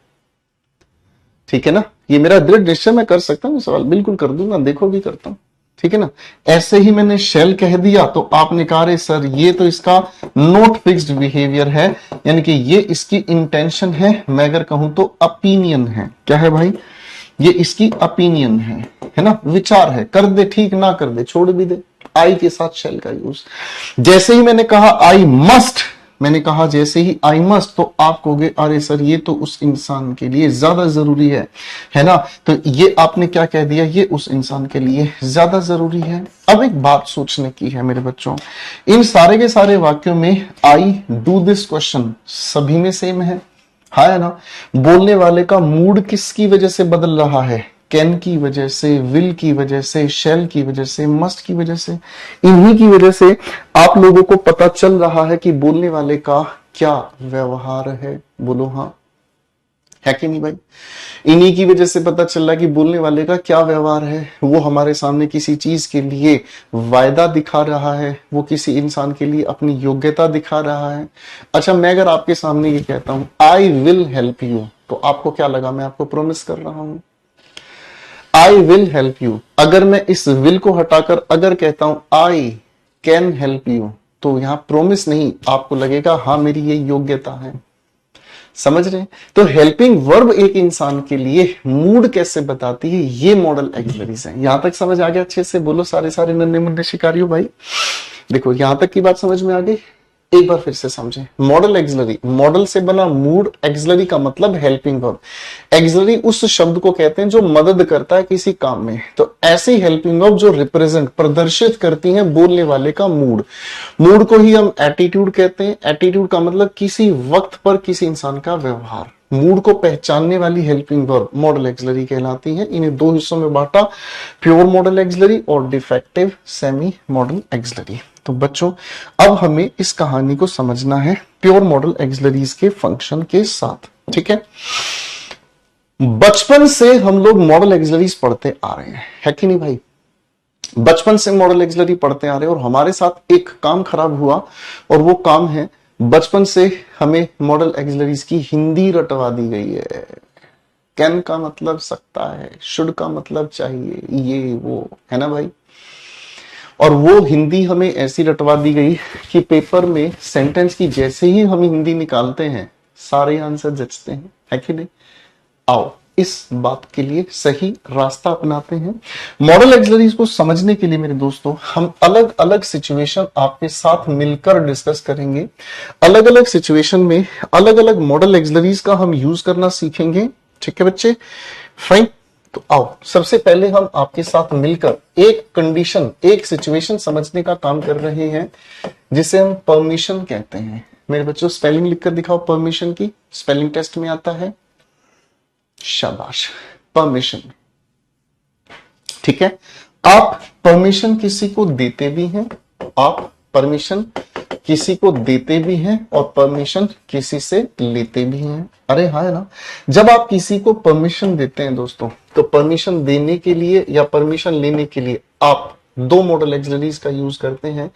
ठीक है ना। ये मेरा दृढ़ निश्चय, मैं कर सकता हूं सवाल, बिल्कुल कर दूंगा, देखो भी करता हूं, ठीक है ना। ऐसे ही मैंने शेल कह दिया तो आपने कहा रे सर ये तो इसका नॉट फिक्स्ड बिहेवियर है, यानी कि ये इसकी इंटेंशन है, मैं अगर कहूं तो ओपिनियन है। क्या है भाई, ये इसकी ओपिनियन है ना, विचार है, कर दे ठीक, ना कर दे छोड़ भी दे। आई के साथ शेल का यूज। जैसे ही मैंने कहा आई मस्ट, मैंने कहा जैसे ही आई मस्ट, तो आप कहोगे अरे सर ये तो उस इंसान के लिए ज्यादा जरूरी है ना। तो ये आपने क्या कह दिया, ये उस इंसान के लिए ज्यादा जरूरी है। अब एक बात सोचने की है मेरे बच्चों, इन सारे के सारे वाक्यों में आई डू दिस क्वेश्चन सभी में सेम है ना। बोलने वाले का मूड किसकी वजह से बदल रहा है, कैन की वजह से, विल की वजह से, शेल की वजह से, मस्ट की वजह से। इन्हीं की वजह से आप लोगों को पता चल रहा है कि बोलने वाले का क्या व्यवहार है। बोलो हाँ, है कि नहीं भाई। इन्हीं की वजह से पता चल रहा है कि बोलने वाले का क्या व्यवहार है। वो हमारे सामने किसी चीज के लिए वायदा दिखा रहा है, वो किसी इंसान के लिए अपनी योग्यता दिखा रहा है। अच्छा, मैं अगर आपके सामने ये कहता हूं आई विल हेल्प यू, तो आपको क्या लगा, मैं आपको प्रॉमिस कर रहा हूं आई विल हेल्प यू। अगर मैं इस विल को हटाकर अगर कहता हूं आई कैन हेल्प यू, तो यहां प्रोमिस नहीं, आपको लगेगा हाँ मेरी ये योग्यता है। समझ रहे हैं। तो हेल्पिंग वर्ब एक इंसान के लिए मूड कैसे बताती है, ये मॉडल एक्सिलरीज है। यहां तक समझ आ गया अच्छे से, बोलो सारे सारे नन्हे मुन्ने शिकारियों भाई। देखो यहां तक की बात समझ में आ गई, एक बार फिर से समझें। मॉडल एक्सिलरी, मॉडल से बना मूड, एक्सिलरी का मतलब हेल्पिंग वर्ब। एक्सिलरी उस शब्द को कहते हैं जो मदद करता है किसी काम में। तो ऐसी हेल्पिंग वर्ब जो रिप्रेजेंट, प्रदर्शित करती हैं बोलने वाले का मूड। मूड को ही हम एटीट्यूड कहते हैं। एटीट्यूड का मतलब किसी वक्त पर किसी इंसान का व्यवहार। मूड को पहचानने वाली हेल्पिंग वर्ब मॉडल एक्सिलरी कहलाती है। इन्हें दो हिस्सों में बांटा, प्योर मॉडल एक्सिलरी और डिफेक्टिव सेमी मॉडल एक्सिलरी। तो बच्चों अब हमें इस कहानी को समझना है प्योर मॉडल एक्सिलरीज के फंक्शन के साथ, ठीक है। बचपन से हम लोग मॉडल एक्सिलरीज पढ़ते आ रहे हैं, है कि नहीं भाई। बचपन से मॉडल एक्सिलरी पढ़ते आ रहे हैं और हमारे साथ एक काम खराब हुआ, और वो काम है बचपन से हमें मॉडल एक्सिलरीज की हिंदी रटवा दी गई है। कैन का मतलब सकता है, शुड का मतलब चाहिए, ये वो है ना भाई। और वो हिंदी हमें ऐसी रटवा दी गई कि पेपर में सेंटेंस की जैसे ही हम हिंदी निकालते हैं सारे आंसर जचते हैं, है कि नहीं। आओ इस बात के लिए सही रास्ता अपनाते हैं। मॉडल एक्सिलरीज को समझने के लिए मेरे दोस्तों हम अलग अलग सिचुएशन आपके साथ मिलकर डिस्कस करेंगे। अलग अलग सिचुएशन में अलग अलग मॉडल एक्सिलरीज का हम यूज करना सीखेंगे, ठीक है बच्चे, फाइन। तो आओ सबसे पहले हम आपके साथ मिलकर एक कंडीशन, एक सिचुएशन समझने का काम कर रहे हैं जिसे हम परमिशन कहते हैं। मेरे बच्चों स्पेलिंग लिखकर दिखाओ परमिशन की, स्पेलिंग टेस्ट में आता है। शाबाश, परमिशन, ठीक है। आप परमिशन किसी को देते भी हैं, आप परमिशन किसी को देते भी हैं और परमिशन किसी से लेते भी हैं। अरे हाँ है ना। जब आप किसी को परमिशन देते हैं दोस्तों, तो परमिशन देने के लिए या परमिशन लेने के लिए आप दो मॉडल एक्सिलरीज का यूज करते हैं।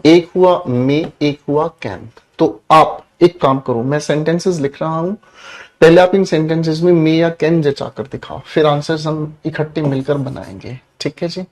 एक हुआ मे, एक हुआ कैन। तो आप एक काम करो, मैं सेंटेंसेस लिख रहा हूं, पहले आप इन सेंटेंसेस में मे या कैन जचा कर दिखाओ, फिर आंसर्स हम इकट्ठे मिलकर बनाएंगे, ठीक है जी।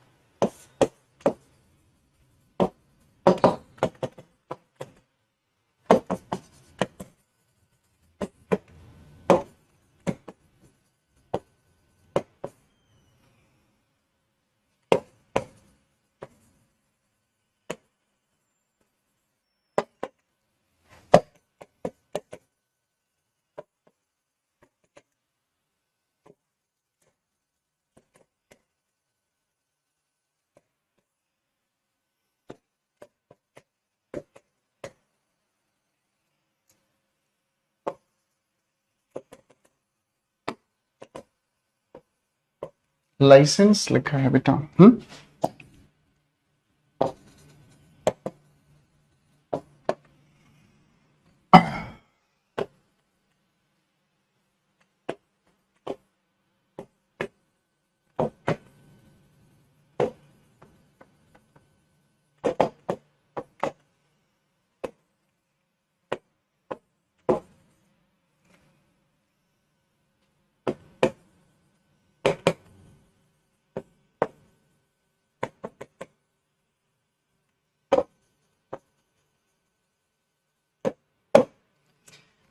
लाइसेंस लिखा है बेटा।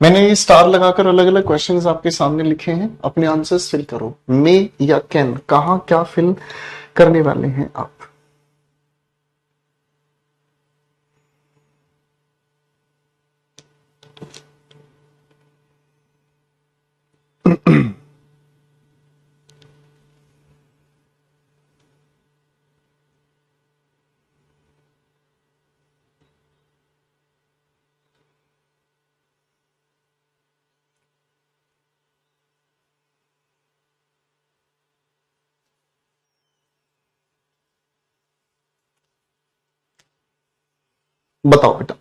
मैंने ये स्टार लगाकर अलग अलग क्वेश्चंस आपके सामने लिखे हैं, अपने आंसर्स फिल करो। मे या कैन, कहा क्या फिल करने वाले हैं आप? बताओ बेटा।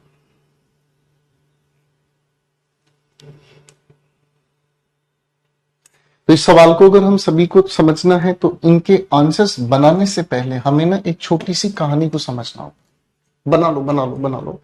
तो इस सवाल को अगर हम सभी को समझना है तो इनके आंसर्स बनाने से पहले हमें ना एक छोटी सी कहानी को समझना होगा। बना लो बना लो बना लो।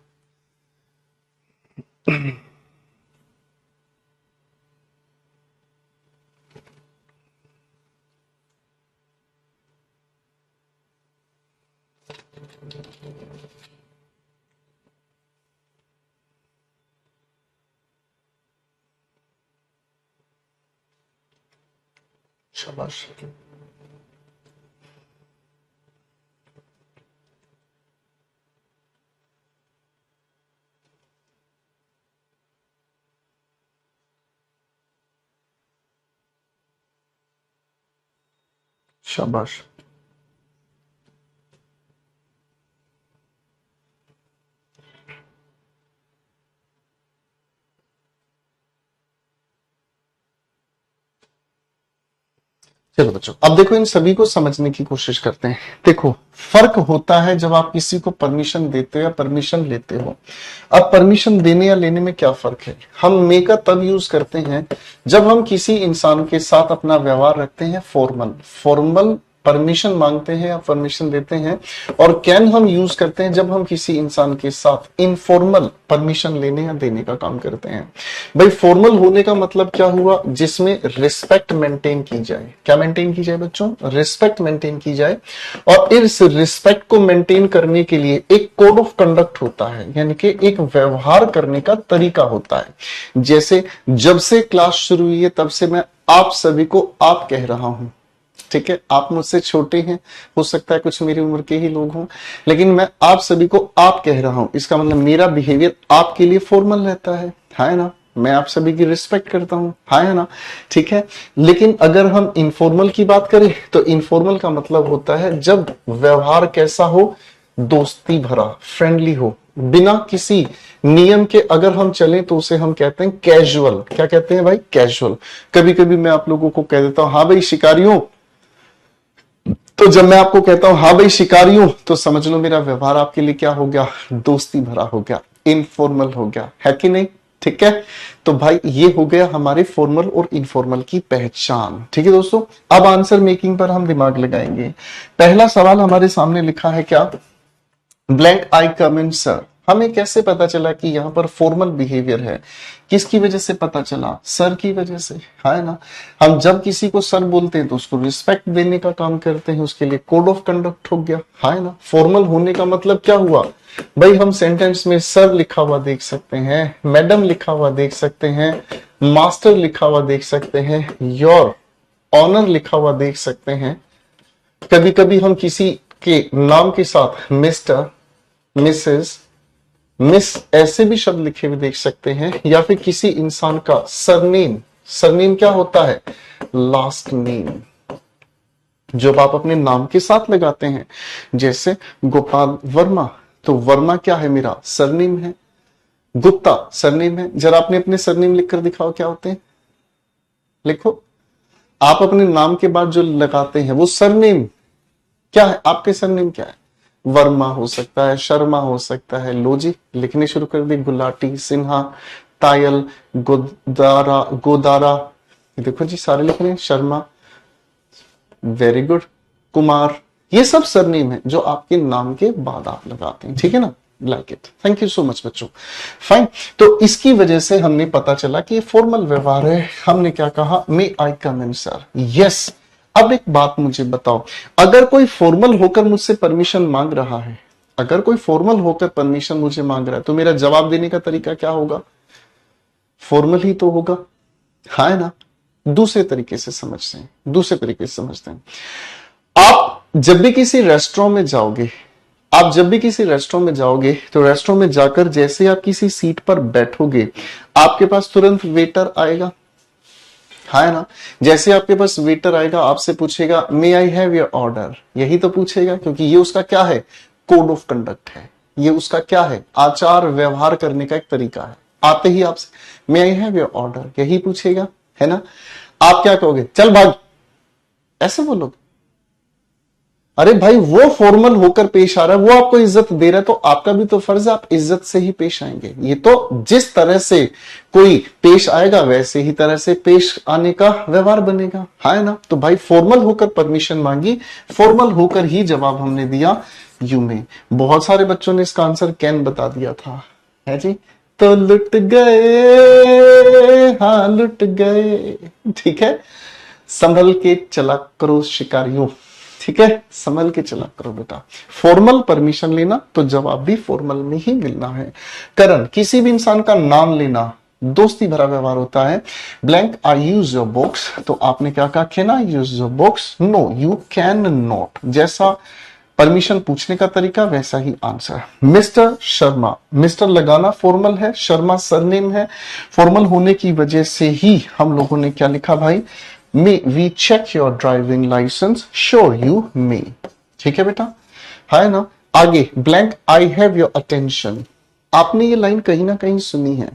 शाबाश। शाबाश। चलो बच्चों, अब देखो इन सभी को समझने की कोशिश करते हैं। देखो, फर्क होता है जब आप किसी को परमिशन देते हो या परमिशन लेते हो। अब परमिशन देने या लेने में क्या फर्क है? हम मे का तब यूज करते हैं जब हम किसी इंसान के साथ अपना व्यवहार रखते हैं फॉर्मल फॉर्मल परमिशन मांगते हैं या परमिशन देते हैं। और कैन हम यूज करते हैं जब हम किसी इंसान के साथ इनफॉर्मल परमिशन लेने या देने का काम करते हैं। भाई, फॉर्मल होने का मतलब क्या हुआ? जिसमें रिस्पेक्ट मेंटेन की जाए। क्या मेंटेन की जाए बच्चों? रिस्पेक्ट मेंटेन की जाए। और इस रिस्पेक्ट को मेंटेन करने के लिए एक कोड ऑफ कंडक्ट होता है, यानी कि एक व्यवहार करने का तरीका होता है। जैसे जब से क्लास शुरू हुई है तब से मैं आप सभी को आप कह रहा हूं। ठीक है, आप मुझसे छोटे हैं, हो सकता है कुछ मेरी उम्र के ही लोग हों, लेकिन मैं आप सभी को आप कह रहा हूं। इसका मतलब मेरा बिहेवियर आपके लिए फॉर्मल रहता है ना? मैं आप सभी की रिस्पेक्ट करता हूं, है ना? ठीक है। लेकिन अगर हम इनफॉर्मल की बात करें तो इनफॉर्मल का मतलब होता है जब व्यवहार कैसा हो? दोस्ती भरा, फ्रेंडली हो, बिना किसी नियम के अगर हम चलें तो उसे हम कहते हैं कैजुअल। क्या कहते हैं भाई? कैजुअल। कभी कभी मैं आप लोगों को कह देता हूं, हाँ भाई शिकारियों, तो जब मैं आपको कहता हूं हाँ भाई शिकारी हूं, तो समझ लो मेरा व्यवहार आपके लिए क्या हो गया? दोस्ती भरा हो गया, इनफॉर्मल हो गया, है कि नहीं? ठीक है। तो भाई ये हो गया हमारे फॉर्मल और इनफॉर्मल की पहचान। ठीक है दोस्तों, अब आंसर मेकिंग पर हम दिमाग लगाएंगे। पहला सवाल हमारे सामने लिखा है क्या? Blank I come in sir. हमें कैसे पता चला कि यहाँ पर फॉर्मल बिहेवियर है? किसकी वजह से पता चला? सर की वजह से, है ना? हम जब किसी को सर बोलते हैं तो उसको रिस्पेक्ट देने का काम करते हैं, उसके लिए कोड ऑफ कंडक्ट हो गया, है ना? फॉर्मल होने का मतलब क्या हुआ? भाई हम सेंटेंस में सर लिखा हुआ देख सकते हैं, मैडम लिखा हुआ देख सकते हैं, मास्टर लिखा हुआ देख सकते हैं, योर ऑनर लिखा हुआ देख सकते हैं। कभी कभी हम किसी के नाम के साथ मिस्टर, मिसेस, मिस ऐसे भी शब्द लिखे हुए देख सकते हैं, या फिर किसी इंसान का सरनेम। सरनेम क्या होता है? लास्ट नेम, जब आप अपने नाम के साथ लगाते हैं। जैसे गोपाल वर्मा, तो वर्मा क्या है? मेरा सरनेम है। गुप्ता सरनेम है। जरा आपने अपने सरनेम लिखकर दिखाओ क्या होते हैं, लिखो। आप अपने नाम के बाद जो लगाते हैं वो सरनेम क्या है? आपके सरनेम क्या है? वर्मा हो सकता है, शर्मा हो सकता है। लो जी, लिखने शुरू कर दी। गुलाटी, सिन्हा, तायल, गोदारा, गोदारा, देखो जी सारे लिख रहे हैं। Sharma, very good. कुमार, ये सब सरनेम है जो आपके नाम के बाद आप लगाते हैं, ठीक है ना? Like it, thank you so much बच्चों। फाइन, तो इसकी वजह से हमने पता चला कि ये फॉर्मल व्यवहार है। हमने क्या कहा? मे आई कम इन सर? यस। अब एक बात मुझे बताओ, अगर कोई फॉर्मल होकर मुझसे परमिशन मांग रहा है, अगर कोई फॉर्मल होकर परमिशन मुझे मांग रहा है, तो मेरा जवाब देने का तरीका क्या होगा? फॉर्मल ही तो होगा, हाँ है ना? दूसरे तरीके से समझते हैं, दूसरे तरीके से समझते हैं। आप जब भी किसी रेस्टोरेंट में जाओगे, आप जब भी किसी रेस्टोरेंट में जाओगे, तो रेस्टोरेंट में जाकर जैसे आप किसी सीट पर बैठोगे, आपके पास तुरंत वेटर आएगा, हाँ है ना? जैसे आपके पास वेटर आएगा, आपसे पूछेगा मे आई हैव योर ऑर्डर, यही तो पूछेगा, क्योंकि ये उसका क्या है? कोड ऑफ कंडक्ट है। ये उसका क्या है? आचार व्यवहार करने का एक तरीका है। आते ही आपसे मे आई हैव योर ऑर्डर, यही पूछेगा, है ना? आप क्या कहोगे? चल भाग, ऐसे बोलोगे? अरे भाई, वो फॉर्मल होकर पेश आ रहा है, वो आपको इज्जत दे रहा है, तो आपका भी तो फर्ज है, आप इज्जत से ही पेश आएंगे। ये तो जिस तरह से कोई पेश आएगा, वैसे ही तरह से पेश आने का व्यवहार बनेगा, हाँ है ना? तो भाई फॉर्मल होकर परमिशन मांगी, फॉर्मल होकर ही जवाब हमने दिया यू में। बहुत सारे बच्चों ने इसका आंसर कैन बता दिया था, है जी? तो लुट गए, हाँ लुट गए, ठीक है? संभल के चला करो शिकारियों, ठीक है? संभल के चला करो बेटा। फॉर्मल परमिशन लेना तो जवाब भी फॉर्मल में ही मिलना है। करण, किसी भी इंसान का नाम लेना दोस्ती भरा व्यवहार होता है। Blank, I use your books, तो आपने क्या कहा? Can I use your books? No you can not. जैसा परमिशन पूछने का तरीका, वैसा ही आंसर। मिस्टर शर्मा, मिस्टर लगाना फॉर्मल है, शर्मा सरनेम है। फॉर्मल होने की वजह से ही हम लोगों ने क्या लिखा भाई? May we check your driving licence? Sure you may, ठीक है बेटा, है ना? आगे blank, I have your attention. आपने ये लाइन कहीं ना कहीं सुनी है,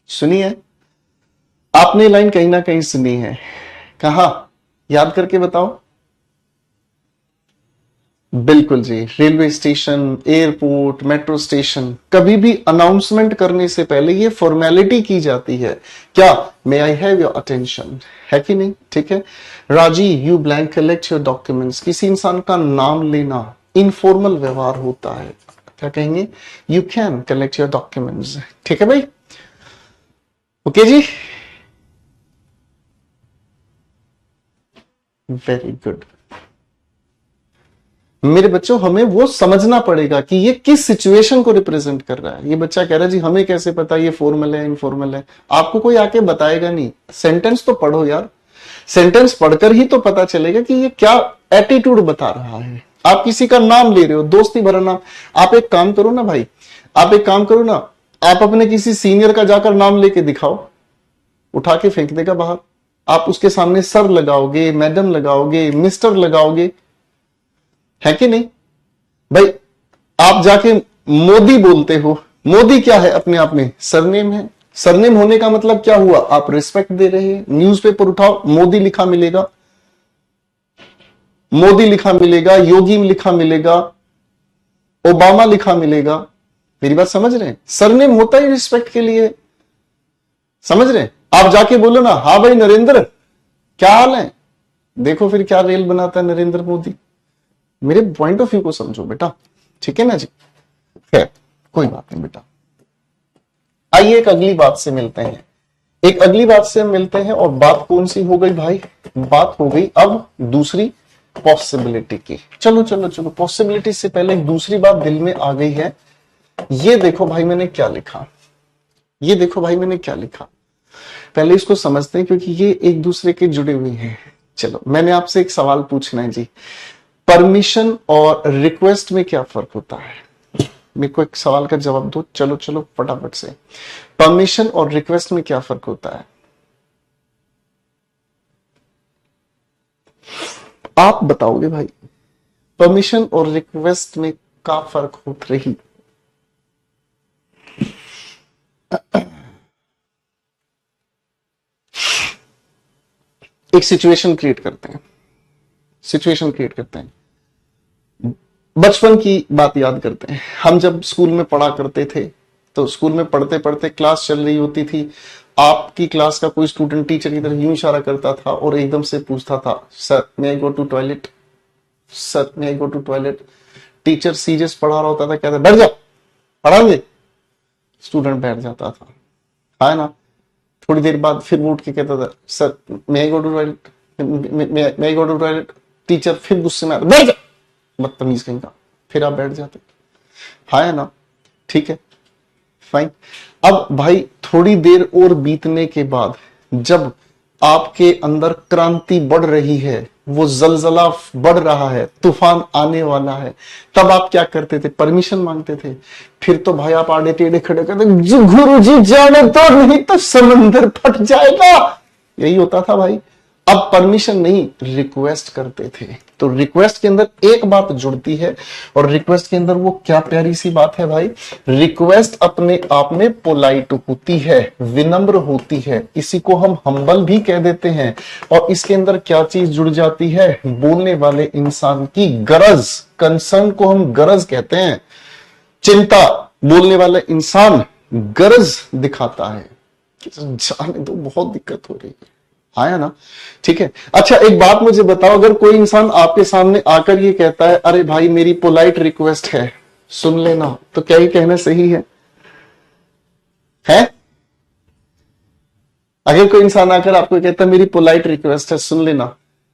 सुनी है? आपने लाइन कहीं ना कहीं सुनी है, कहा? याद करके बताओ। बिल्कुल जी, railway station, airport, metro station, कभी भी अनाउंसमेंट करने से पहले ये फॉर्मेलिटी की जाती है, क्या? मे आई हैव योर अटेंशन, है कि नहीं? ठीक है। राजी, you blank collect your documents. किसी इंसान का नाम लेना इनफॉर्मल व्यवहार होता है, क्या कहेंगे? You can collect your documents, ठीक है भाई? ओके जी, वेरी गुड। मेरे बच्चों, हमें वो समझना पड़ेगा कि ये किस सिचुएशन को रिप्रेजेंट कर रहा है। ये बच्चा कह रहा है जी हमें कैसे पता ये फॉर्मल है इनफॉर्मल है? आपको कोई आके बताएगा नहीं, सेंटेंस तो पढ़ो यार। सेंटेंस पढ़कर ही तो पता चलेगा कि ये क्या एटीट्यूड बता रहा है। आप किसी का नाम ले रहे हो, दोस्ती भरा नाम। आप एक काम करो ना भाई, आप एक काम करो ना, आप अपने किसी सीनियर का जाकर नाम लेके दिखाओ, उठा के फेंक देगा बाहर। आप उसके सामने सर लगाओगे, मैडम लगाओगे, मिस्टर लगाओगे, है कि नहीं भाई? आप जाके मोदी बोलते हो, मोदी क्या है? अपने आप में सरनेम है। सरनेम होने का मतलब क्या हुआ? आप रिस्पेक्ट दे रहे हैं। न्यूज़पेपर उठाओ, मोदी लिखा मिलेगा, मोदी लिखा मिलेगा, योगी लिखा मिलेगा, ओबामा लिखा मिलेगा। मेरी बात समझ रहे हैं? सरनेम होता ही रिस्पेक्ट के लिए, समझ रहे हैं? आप जाके बोलो ना, हाँ भाई नरेंद्र क्या हाल है, देखो फिर क्या रेल बनाता है नरेंद्र मोदी। मेरे पॉइंट ऑफ व्यू को समझो बेटा, ठीक है ना जी? खैर कोई बात नहीं बेटा, आइए एक अगली बात से मिलते हैं। एक अगली बात से हम मिलते हैं, और बात कौन सी हो गई भाई? बात हो गई अब दूसरी पॉसिबिलिटी की। चलो चलो चलो, पॉसिबिलिटी से पहले एक दूसरी बात दिल में आ गई है। ये देखो भाई मैंने क्या लिखा, ये देखो भाई मैंने क्या लिखा। पहले इसको समझते हैं, क्योंकि ये एक दूसरे के जुड़े हुए हैं। चलो मैंने आपसे एक सवाल पूछना है जी, परमिशन और रिक्वेस्ट में क्या फर्क होता है? मेरे को एक सवाल का जवाब दो, चलो चलो फटाफट से। परमिशन और रिक्वेस्ट में क्या फर्क होता है? आप बताओगे भाई, परमिशन और रिक्वेस्ट में क्या फर्क होता रही? एक सिचुएशन क्रिएट करते हैं, सिचुएशन क्रिएट करते हैं। बचपन की बात याद करते हैं। हम जब स्कूल में पढ़ा करते थे, तो स्कूल में पढ़ते पढ़ते क्लास चल रही होती थी, आपकी क्लास का कोई स्टूडेंट टीचर की तरफ यूं इशारा करता था और एकदम से पूछता था, sir may I go to toilet, sir may I go to toilet. Teacher serious पढ़ा रहा होता था, कहता बैठ जाओ पढ़ाएंगे, स्टूडेंट बैठ जाता था, है ना। थोड़ी देर बाद फिर वो उठ के कहता था, sir may I go to toilet, may I go to toilet. Teacher फिर गुस्से में आता, बैठ जाओ बदतमीज कहीं का, फिर आप बैठ जाते, है ना। ठीक है, फाइन। अब भाई थोड़ी देर और बीतने के बाद जब आपके अंदर क्रांति बढ़ रही है, वो जलजला बढ़ रहा है, तूफान आने वाला है, तब आप क्या करते थे? परमिशन मांगते थे। फिर तो भाई आप आड़े टेढ़े खड़े करते, गुरु जी जाने तो, नहीं तो समंदर फट जाएगा, यही होता था भाई। अब परमिशन नहीं, रिक्वेस्ट करते थे। तो रिक्वेस्ट के अंदर एक बात जुड़ती है, और रिक्वेस्ट के अंदर वो क्या प्यारी सी बात है भाई, रिक्वेस्ट अपने आप में पोलाइट होती है, विनम्र होती है, इसी को हम हम्बल भी कह देते हैं। और इसके अंदर क्या चीज जुड़ जाती है? बोलने वाले इंसान की गरज, कंसर्न को हम गरज कहते हैं, चिंता। बोलने वाला इंसान गरज दिखाता है कि जाने दो, बहुत दिक्कत हो रही है, आया ना। ठीक है, अच्छा एक बात मुझे बताओ, अगर कोई इंसान आपके सामने आकर ये कहता है, अरे भाई मेरी पोलाइट रिक्वेस्ट है सुन लेना, तो क्या ये कहना सही है? अगर कोई इंसान आकर आपको कहता है मेरी पोलाइट रिक्वेस्ट है सुन लेना,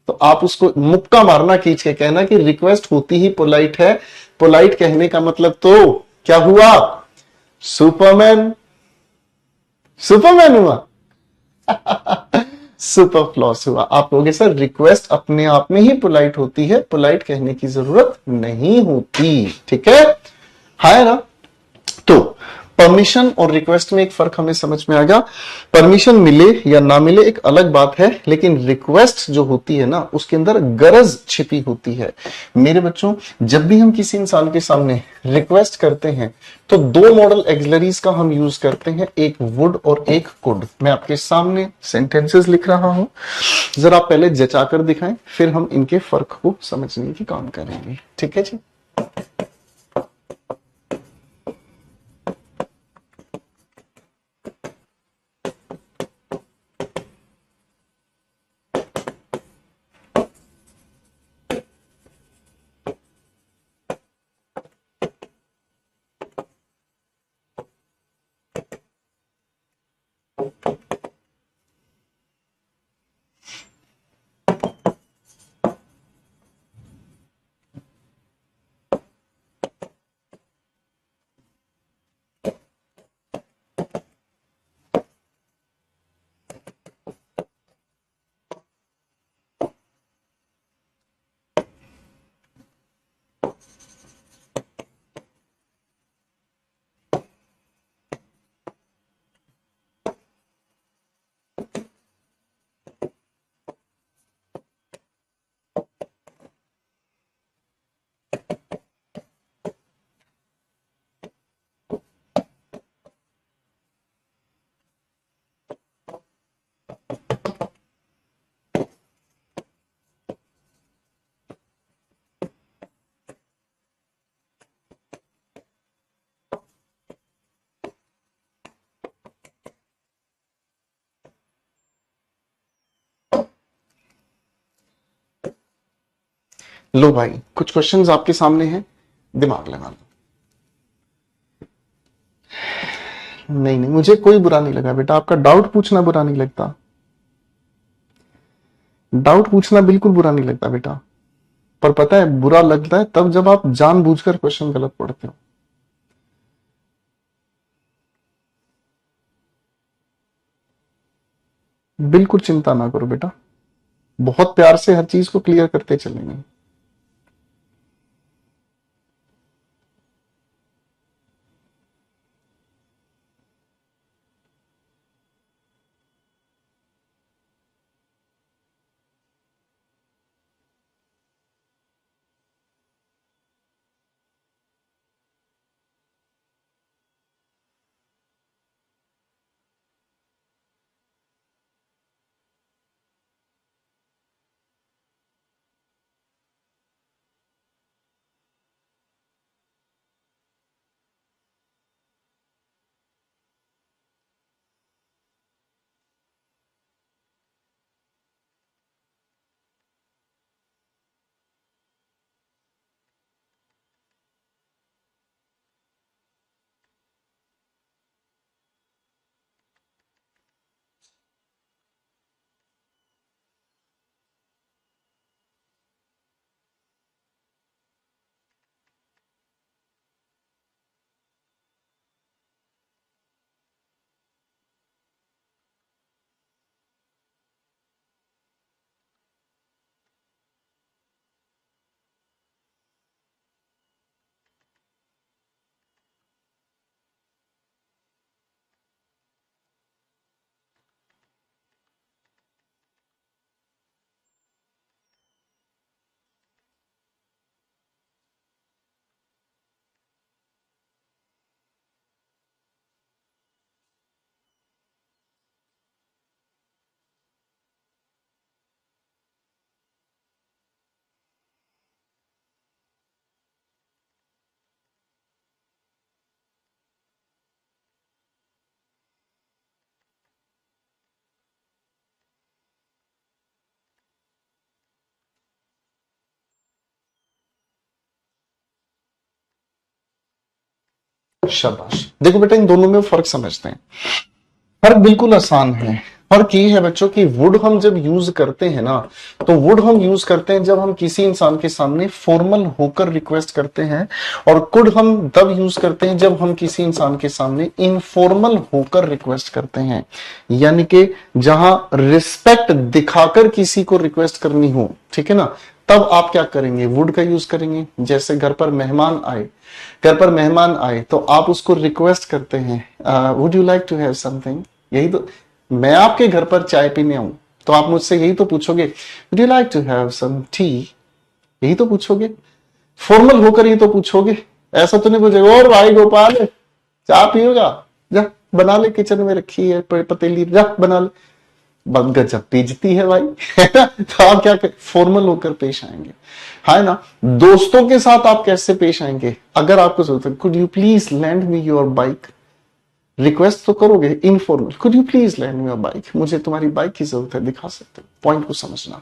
तो आप उसको मुक्का मारना, खींच के कहना कि रिक्वेस्ट होती ही पोलाइट है, पोलाइट कहने का मतलब तो क्या हुआ? सुपरमैन, सुपरमैन हुआ, सुपर फ्लॉस हुआ। आप कहोगे सर रिक्वेस्ट अपने आप में ही पोलाइट होती है, पोलाइट कहने की जरूरत नहीं होती। ठीक है ना। तो परमिशन और रिक्वेस्ट में एक फर्क हमें समझ में आ गया। परमिशन मिले या ना मिले एक अलग बात है, लेकिन रिक्वेस्ट जो होती है ना, उसके अंदर गरज छिपी होती है। मेरे बच्चों, जब भी हम किसी इंसान के सामने रिक्वेस्ट करते हैं, तो दो मॉडल एक्सिलरीज का हम यूज करते हैं, एक वुड और एक कुड। मैं आपके सामने सेंटेंसेस लिख रहा हूं, जरा पहले जचा कर दिखाएं, फिर हम इनके फर्क को समझने की काम करेंगे। ठीक है जी। लो भाई, कुछ क्वेश्चंस आपके सामने हैं, दिमाग लगा लो। नहीं नहीं, मुझे कोई बुरा नहीं लगा बेटा, आपका डाउट पूछना बुरा नहीं लगता, डाउट पूछना बिल्कुल बुरा नहीं लगता बेटा। पर पता है बुरा लगता है तब जब आप जानबूझकर क्वेश्चन गलत पढ़ते हो। बिल्कुल चिंता ना करो बेटा, बहुत प्यार से हर चीज को क्लियर करते चलेंगे। शाबाश। देखो बेटा, इन दोनों में फर्क समझते हैं। फर्क बिल्कुल आसान है। फर्क ये है बच्चों कि वुड हम जब यूज करते हैं ना, तो वुड हम यूज करते हैं जब हम किसी इंसान के सामने फॉर्मल होकर रिक्वेस्ट करते हैं, और कुड हम तब यूज करते हैं जब हम किसी इंसान के सामने इनफॉर्मल होकर रिक्वेस्ट करते हैं। यानी कि जहां रिस्पेक्ट दिखाकर किसी को रिक्वेस्ट करनी हो, ठीक है ना, तब आप क्या करेंगे, वुड का यूज करेंगे। जैसे घर पर मेहमान आए, तो आप उसको रिक्वेस्ट करते हैं, would you like to have something. यही तो, मैं आपके घर पर चाय पीने आऊं तो आप मुझसे यही तो पूछोगे, would you like to have some tea. यही तो पूछोगे, फॉर्मल होकर ही तो पूछोगे। ऐसा तो नहीं पूछोगे, और भाई गोपाल चाय पियोगा, जा बना ले, किचन में रखी है पतीली, जा बना ले। बस गजब बेइज्जती है भाई, है ना। तो आप क्या फॉर्मल होकर पेश आएंगे, है ना। दोस्तों के साथ आप कैसे पेश आएंगे, अगर आपको जरूरत है, could you please land me your bike. Request तो करोगे informal, could you please land me your bike, मुझे तुम्हारी बाइक की जरूरत है, दिखा सकते हो। पॉइंट को समझना।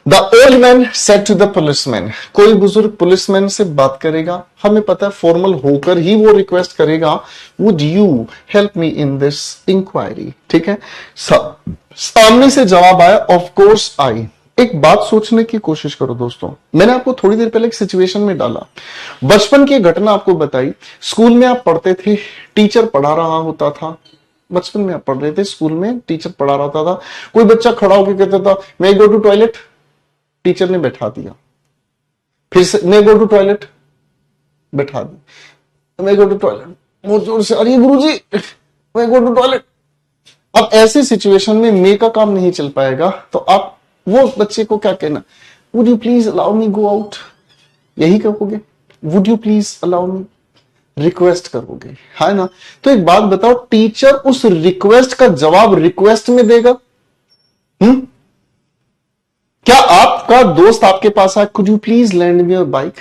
The old man said to the policeman, कोई बुजुर्ग पुलिसमैन से बात करेगा, हमें पता है फॉर्मल होकर ही वो रिक्वेस्ट करेगा, would you help me in this inquiry. ठीक है, सामने से जवाब आया, ऑफ कोर्स आई। एक बात सोचने की कोशिश करो दोस्तों, मैंने आपको थोड़ी देर पहले एक सिचुएशन में डाला, बचपन की घटना आपको बताई। स्कूल में आप पढ़ते थे, टीचर पढ़ा रहा होता था। बचपन में आप पढ़ रहे थे, स्कूल में टीचर पढ़ा रहा था, कोई बच्चा खड़ा होकर कहता था मैं गो टू टॉयलेट, टीचर ने बैठा दिया। फिर से मैं गो टू टॉयलेट, बैठा दिया। मैं गो टू टॉयलेट, बहुत जोर से, अरे गुरुजी मैं गो टू टॉयलेट। अब ऐसी सिचुएशन में मे का काम नहीं चल पाएगा, तो आप वो बच्चे को क्या कहना, would you please allow me go out, यही कहोगे, would you please allow me, request करोगे, है ना। तो एक बात बताओ, टीचर उस रिक्वेस्ट का जवाब रिक्वेस्ट में देगा? क्या आपका दोस्त आपके पास आया, could you please land me your bike,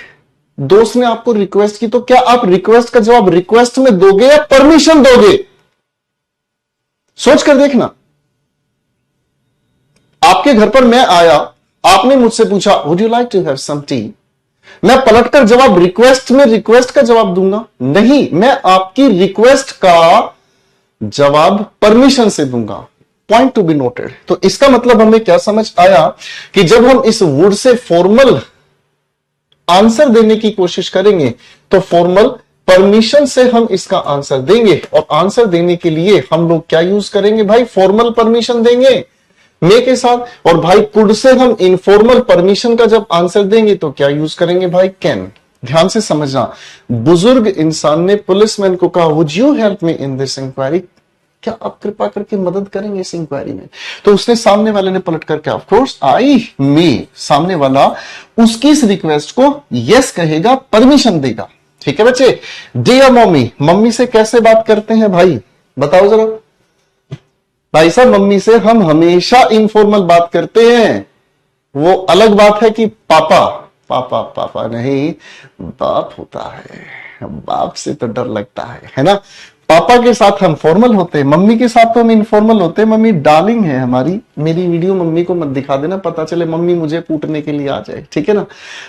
दोस्त ने आपको रिक्वेस्ट की, तो क्या आप रिक्वेस्ट का जवाब रिक्वेस्ट में दोगे या परमिशन दोगे? सोच कर देखना। आपके घर पर मैं आया, आपने मुझसे पूछा would you like to have some tea, मैं पलटकर जवाब रिक्वेस्ट में रिक्वेस्ट का जवाब दूंगा? नहीं, मैं आपकी रिक्वेस्ट का जवाब परमिशन से दूंगा। Point to be noted. तो इसका मतलब हमें क्या समझ आया कि जब हम इस वुड से फॉर्मल आंसर देने की कोशिश करेंगे, तो फॉर्मल परमिशन से हम इसका आंसर देंगे, और आंसर देने के लिए हम लोग क्या यूज करेंगे भाई, फॉर्मल परमिशन देंगे मे के साथ। और भाई कुड से हम इनफॉर्मल परमिशन का जब आंसर देंगे तो क्या यूज करेंगे भाई, कैन। ध्यान से समझना, बुजुर्ग इंसान ने पुलिसमैन को कहा would you help me in this inquiry, क्या आप कृपा करके मदद करेंगे इस इंक्वायरी में। तो उसने, सामने वाले ने पलट करके ऑफ कोर्स आई मे, सामने वाला उसकी इस रिक्वेस्ट को यस कहेगा, परमिशन देगा। ठीक है बच्चे। डियर मम्मी, मम्मी से कैसे बात करते हैं भाई, बताओ जरा। भाई साहब, मम्मी से हम हमेशा इनफॉर्मल बात करते हैं। वो अलग बात है कि पापा, पापा पापा नहीं, बाप होता है, बाप से तो डर लगता है ना। पापा के साथ हम फॉर्मल होते हैं, मम्मी के साथ तो हम इनफॉर्मल होते हैं। मम्मी डार्लिंग है हमारी। मेरी वीडियो मम्मी को मत दिखा देना, पता चले मम्मी मुझे कूटने के लिए आ जाए, ठीक है ना।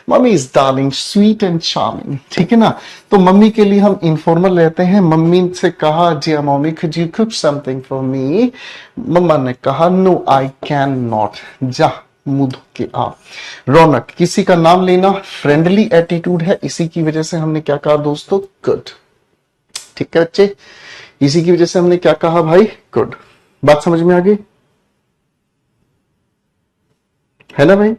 Mummy is darling, sweet and charming, ठीक है ना। तो मम्मी के लिए हम इनफॉर्मल रहते हैं। मम्मी से कहा dear mummy could you cook something for me, मम्मा ने कहा नो आई कैन नॉट, जा मुंह धो के आ। रौनक, किसी का नाम लेना फ्रेंडली एटीट्यूड है, इसी की वजह से हमने क्या कहा दोस्तों, गुड। ठीक है बच्चे, इसी की वजह से हमने क्या कहा भाई, गुड। बात समझ में आ गई है ना भाई।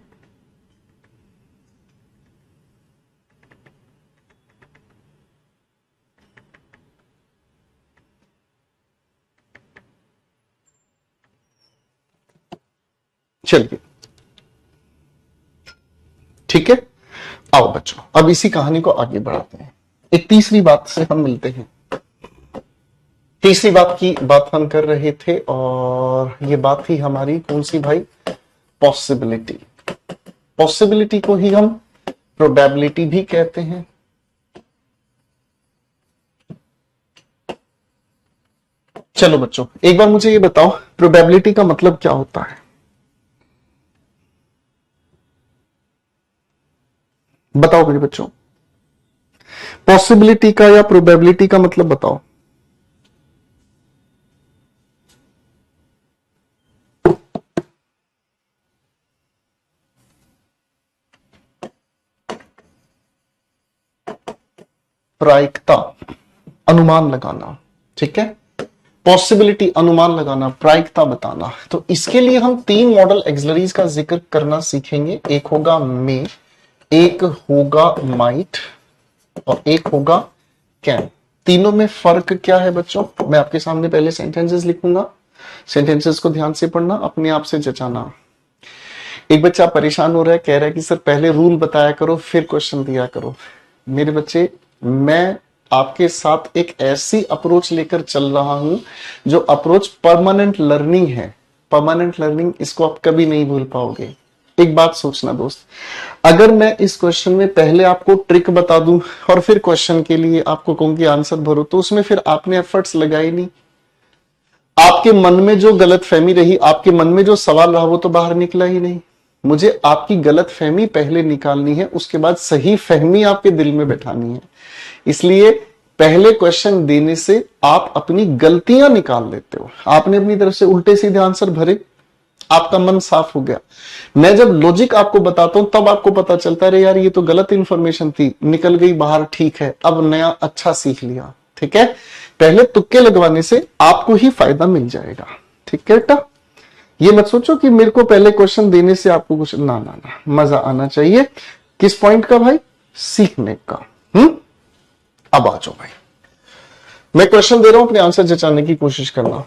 चलिए ठीक है, आओ बच्चों अब इसी कहानी को आगे बढ़ाते हैं। एक तीसरी बात से हम मिलते हैं। तीसरी बात की बात हम कर रहे थे, और ये बात थी हमारी कौन सी भाई, पॉसिबिलिटी। पॉसिबिलिटी को ही हम प्रोबेबिलिटी भी कहते हैं। चलो बच्चों, एक बार मुझे ये बताओ प्रोबेबिलिटी का मतलब क्या होता है, बताओ मेरे बच्चों। पॉसिबिलिटी का या प्रोबेबिलिटी का मतलब बताओ। प्रायिकता, अनुमान लगाना, ठीक है। पॉसिबिलिटी अनुमान लगाना, प्रायिकता बताना। तो इसके लिए हम तीन मॉडल एक्सिलरीज का जिक्र करना सीखेंगे। एक होगा मे, एक होगा माइट और एक होगा कैन। तीनों में फर्क क्या है बच्चों? मैं आपके सामने पहले सेंटेंसेस लिखूंगा, सेंटेंसेस को ध्यान से पढ़ना, अपने आप से जचाना। एक बच्चा परेशान हो रहा है, कह रहा है कि सर पहले रूल बताया करो फिर क्वेश्चन दिया करो। मेरे बच्चे, मैं आपके साथ एक ऐसी अप्रोच लेकर चल रहा हूं जो अप्रोच परमानेंट लर्निंग है। परमानेंट लर्निंग, इसको आप कभी नहीं भूल पाओगे। एक बात सोचना दोस्त, अगर मैं इस क्वेश्चन में पहले आपको ट्रिक बता दूं और फिर क्वेश्चन के लिए आपको कहूं कि आंसर भरो, तो उसमें फिर आपने एफर्ट्स लगाए नहीं। आपके मन में जो गलत फहमी रही, आपके मन में जो सवाल रहा, वो तो बाहर निकला ही नहीं। मुझे आपकी गलत फहमी पहले निकालनी है, उसके बाद सही फहमी आपके दिल में बैठानी है। इसलिए पहले क्वेश्चन देने से आप अपनी गलतियां निकाल लेते हो। आपने अपनी तरफ से उल्टे सीधे आंसर भरे, आपका मन साफ हो गया। मैं जब लॉजिक आपको बताता हूं तब आपको पता चलता है, अरे यार ये तो गलत इंफॉर्मेशन थी, निकल गई बाहर, ठीक है, अब नया अच्छा सीख लिया। ठीक है, पहले तुक्के लगवाने से आपको ही फायदा मिल जाएगा। ठीक है बेटा, ये मत सोचो कि मेरे को पहले क्वेश्चन देने से आपको कुछ, ना ना ना, मजा आना चाहिए। किस पॉइंट का भाई? सीखने का। अब आ जाओ भाई, मैं क्वेश्चन दे रहा हूं, अपने आंसर जचाने की कोशिश करना।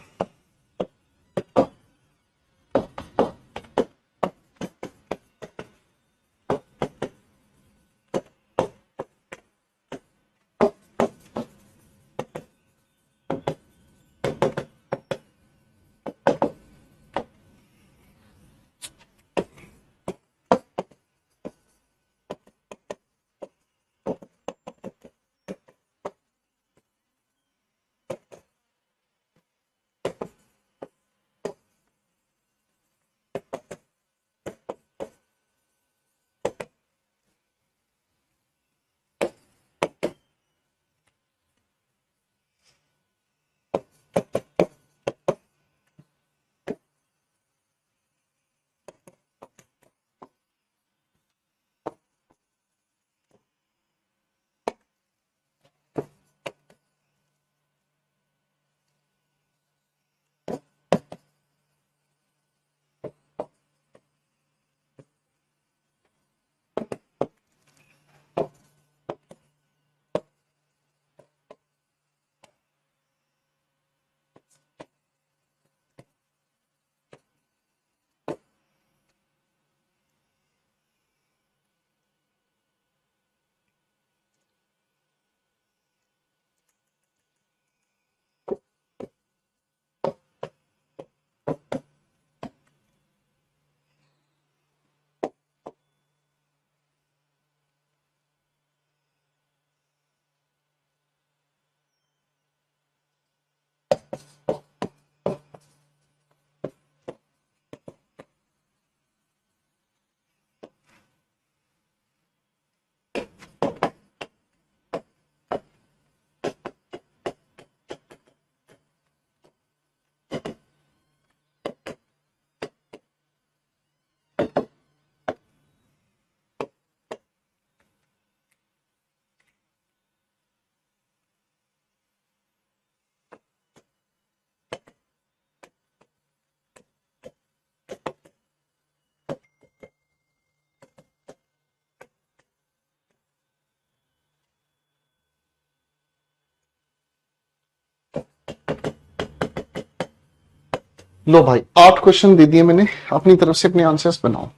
लो भाई, 8 क्वेश्चन दे दिए मैंने, अपनी तरफ से अपने आंसर्स बनाओ।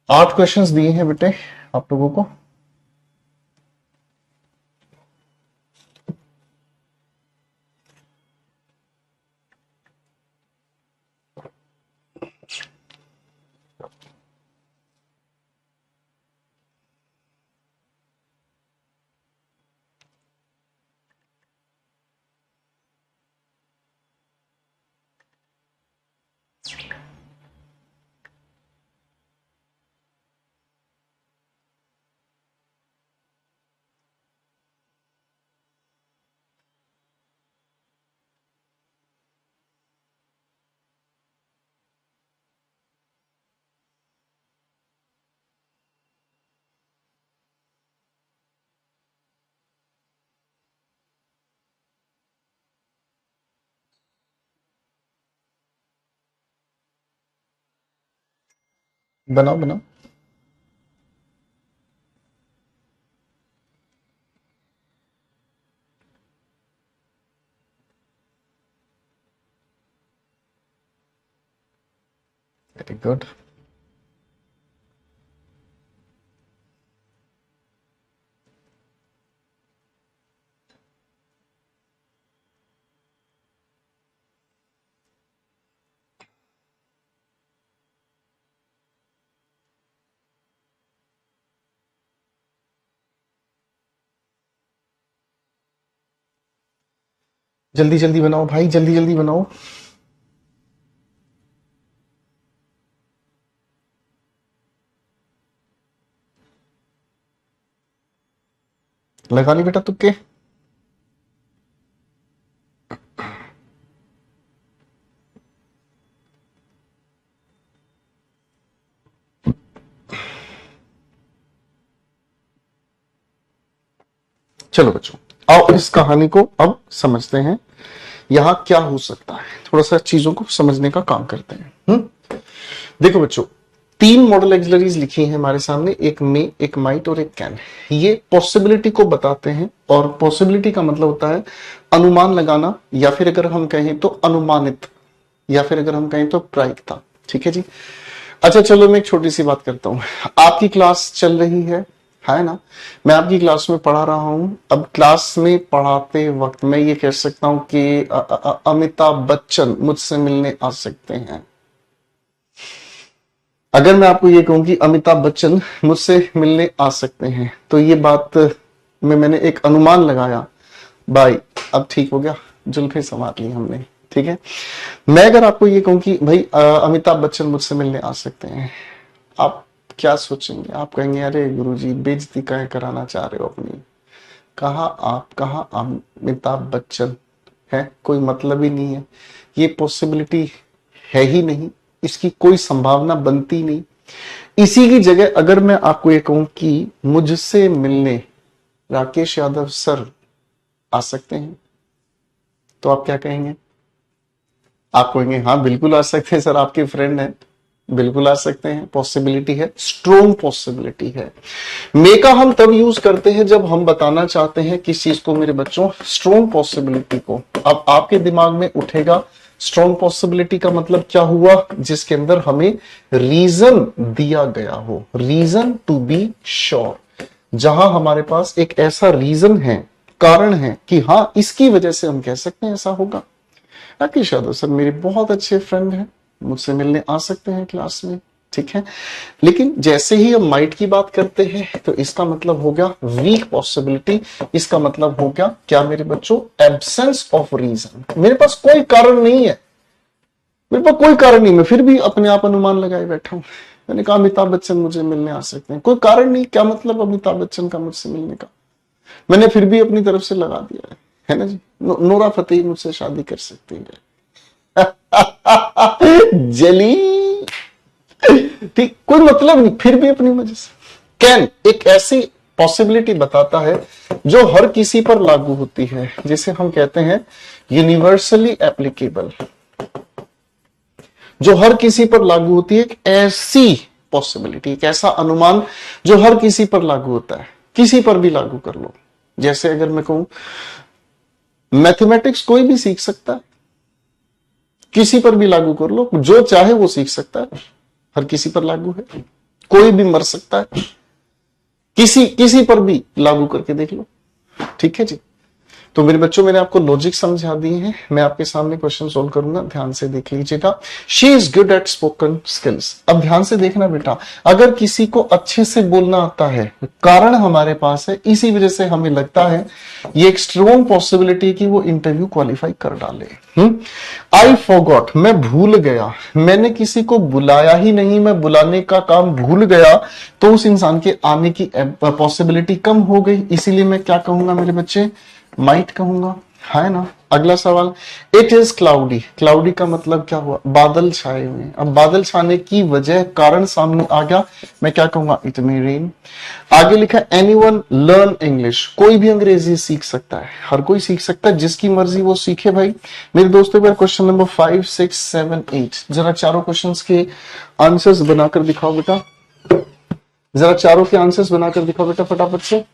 8 क्वेश्चंस दिए हैं बेटे आप लोगों को। बनाओ बनाओ। Very good. जल्दी जल्दी बनाओ भाई, जल्दी जल्दी बनाओ। लगा ली बेटा तुक्के? चलो बच्चों, आओ इस कहानी को अब समझते हैं। यहां क्या हो सकता है, थोड़ा सा चीजों को समझने का काम करते हैं। देखो बच्चों, तीन मॉडल एक्सिलरीज लिखी हैं हमारे सामने, एक मे, एक माइट और एक कैन। ये पॉसिबिलिटी को बताते हैं, और पॉसिबिलिटी का मतलब होता है अनुमान लगाना, या फिर अगर हम कहें तो अनुमानित, या फिर अगर हम कहें तो प्रायिकता। ठीक है जी। अच्छा चलो, मैं एक छोटी सी बात करता हूं। आपकी क्लास चल रही है ना? मैं आपकी क्लास में पढ़ा रहा हूं। अब क्लास में पढ़ाते वक्त मैं ये कह सकता हूं कि अमिताभ बच्चन मुझसे मिलने आ सकते हैं। अगर मैं आपको ये कहूं कि अमिताभ बच्चन मुझसे मिलने आ सकते हैं, तो ये बात में मैंने एक अनुमान लगाया। भाई अब ठीक हो गया, जुल्फे संवार ली हमने। ठीक है। मैं अगर आपको ये कहूं कि भाई अमिताभ बच्चन मुझसे मिलने आ सकते हैं, आप क्या सोचेंगे? आप कहेंगे अरे गुरुजी बेइज्जती काहे कराना चाह रहे हो अपनी? कहा अमिताभ बच्चन है, कोई मतलब ही नहीं है, ये पॉसिबिलिटी है ही नहीं, इसकी कोई संभावना बनती नहीं। इसी की जगह अगर मैं आपको ये कहूं कि मुझसे मिलने राकेश यादव सर आ सकते हैं, तो आप क्या कहेंगे? आप कहेंगे हाँ बिल्कुल आ सकते हैं सर, आपके फ्रेंड हैं, बिल्कुल आ सकते हैं, पॉसिबिलिटी है, स्ट्रोंग पॉसिबिलिटी है। मे का हम तब यूज करते हैं जब हम बताना चाहते हैं किस चीज को मेरे बच्चों, स्ट्रोंग पॉसिबिलिटी को। अब आपके दिमाग में उठेगा स्ट्रोंग पॉसिबिलिटी का मतलब क्या हुआ, जिसके अंदर हमें रीजन दिया गया हो, रीजन टू बी श्योर, जहां हमारे पास एक ऐसा रीजन है, कारण है कि हाँ इसकी वजह से हम कह सकते हैं ऐसा होगा। राकेश यादव सर मेरे बहुत अच्छे फ्रेंड हैं, मुझसे मिलने आ सकते हैं क्लास में। ठीक है। लेकिन जैसे ही हम माइट की बात करते हैं, तो इसका मतलब हो गया वीक पॉसिबिलिटी। इसका मतलब हो गया क्या मेरे बच्चों? Absence of reason. मेरे पास कोई कारण नहीं है, मेरे पास कोई कारण नहीं, मैं फिर भी अपने आप अनुमान लगाए बैठा हूं। मैंने कहा अमिताभ बच्चन मुझे मिलने आ सकते हैं, कोई कारण नहीं। क्या मतलब अमिताभ बच्चन का मुझसे मिलने का? मैंने फिर भी अपनी तरफ से लगा दिया है ना जी। नोरा फतेही मुझसे शादी कर सकती है। जली। ठीक, कोई मतलब नहीं, फिर भी अपनी वजह से। कैन एक ऐसी पॉसिबिलिटी बताता है जो हर किसी पर लागू होती है, जिसे हम कहते हैं यूनिवर्सली एप्लीकेबल, जो हर किसी पर लागू होती है। एक ऐसी पॉसिबिलिटी, एक ऐसा अनुमान जो हर किसी पर लागू होता है, किसी पर भी लागू कर लो। जैसे अगर मैं कहूं मैथमेटिक्स कोई भी सीख सकता है, किसी पर भी लागू कर लो, जो चाहे वो सीख सकता है, हर किसी पर लागू है। कोई भी मर सकता है, किसी किसी पर भी लागू करके देख लो। ठीक है जी। तो मेरे बच्चों, मैंने आपको लॉजिक समझा दिए हैं, मैं आपके सामने क्वेश्चन सोल्व करूंगा, ध्यान से देख लीजिएगा। She is good at spoken skills. अब ध्यान से देखना बेटा, अगर किसी को अच्छे से बोलना आता है, कारण हमारे पास है, इसी वजह से हमें लगता है ये एक स्ट्रॉन्ग पॉसिबिलिटी कि वो इंटरव्यू क्वालिफाई कर डाले। आई फॉरगॉट, मैं भूल गया, मैंने किसी को बुलाया ही नहीं, मैं बुलाने का काम भूल गया, तो उस इंसान के आने की पॉसिबिलिटी कम हो गई। इसीलिए मैं क्या कहूंगा मेरे बच्चे? माइट कहूंगा। है ना। अगला सवाल, इट इज क्लाउडी। क्लाउडी का मतलब क्या हुआ? बादल छाए हुए हैं। अब बादल छाने की वजह कारण सामने आ गया, मैं क्या कहूंगा? It may rain. आगे लिखा एनीवन लर्न इंग्लिश। कोई भी अंग्रेजी सीख सकता है, हर कोई सीख सकता है, जिसकी मर्जी वो सीखे भाई। मेरे दोस्तों पर क्वेश्चन नंबर 5, 6, 7, 8 जरा चारों क्वेश्चंस के आंसर्स बनाकर दिखाओ बेटा। जरा चारों के आंसर्स बनाकर दिखाओ बेटा फटाफट से।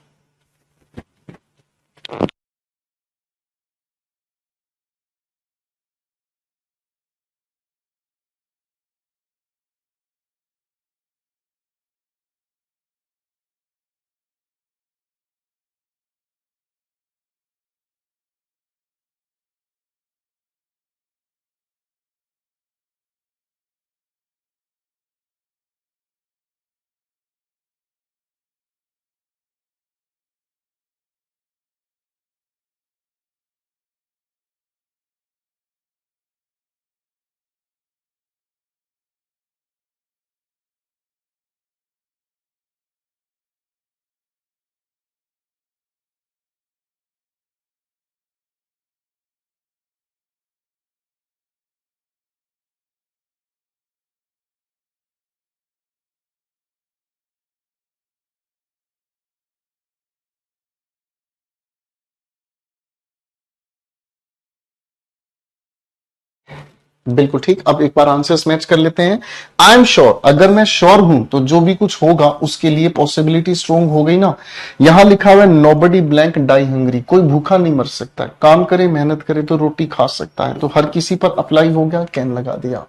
बिल्कुल ठीक। अब एक बार आंसर्स मैच कर लेते हैं। आई एम श्योर, अगर मैं श्योर हूं तो जो भी कुछ होगा उसके लिए पॉसिबिलिटी स्ट्रोंग हो गई ना। यहां लिखा हुआ है नोबडी ब्लैंक डाई हंग्री। कोई भूखा नहीं मर सकता है, काम करे मेहनत करे तो रोटी खा सकता है। तो हर किसी पर अप्लाई हो गया, कैन लगा दिया।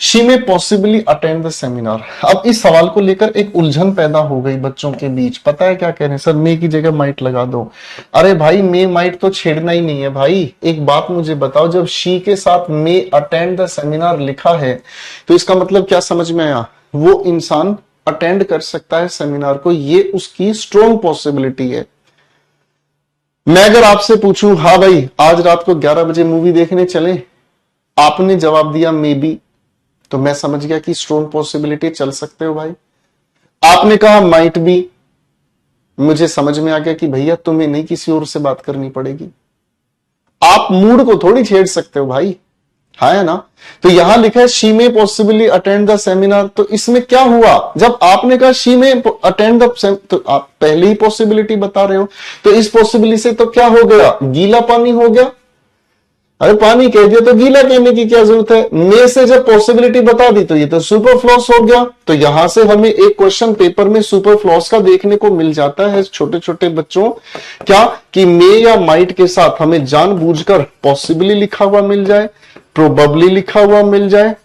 शी में पॉसिबली अटेंड द सेमिनार। अब इस सवाल को लेकर एक उलझन पैदा हो गई बच्चों के बीच। पता है क्या कह रहे हैं? सर मे की जगह माइट लगा दो। अरे भाई मे माइट तो छेड़ना ही नहीं है भाई। एक बात मुझे बताओ, जब शी के साथ मे अटेंड द सेमिनार लिखा है तो इसका मतलब क्या समझ में आया? वो इंसान अटेंड कर सकता है सेमिनार को, ये उसकी स्ट्रॉन्ग पॉसिबिलिटी है। मैं अगर आपसे पूछूं हाँ भाई आज रात को 11 बजे मूवी देखने चले, आपने जवाब दिया मे बी, तो मैं समझ गया कि स्ट्रॉन्ग पॉसिबिलिटी चल सकते हो भाई। आपने कहा माइट बी, मुझे समझ में आ गया कि भैया तुम्हें नहीं किसी और से बात करनी पड़ेगी। आप मूड को थोड़ी छेड़ सकते हो भाई, है ना। तो यहां लिखा है शी में पॉसिबली अटेंड द सेमिनार। तो इसमें क्या हुआ? जब आपने कहा शी में अटेंड द, तो आप पहले ही पॉसिबिलिटी बता रहे हो, तो इस पॉसिबिलिटी से तो क्या हो गया? गीला पानी हो गया। अरे पानी कह दिया तो गीला कहने की क्या जरूरत है? में से जब पॉसिबिलिटी बता दी तो ये तो सुपरफ्लॉस हो गया। तो यहां से हमें एक क्वेश्चन पेपर में सुपरफ्लॉस का देखने को मिल जाता है छोटे छोटे बच्चों। क्या कि मे या माइट के साथ हमें जानबूझकर पॉसिबली लिखा हुआ मिल जाए, प्रोबेबली लिखा हुआ मिल जाए,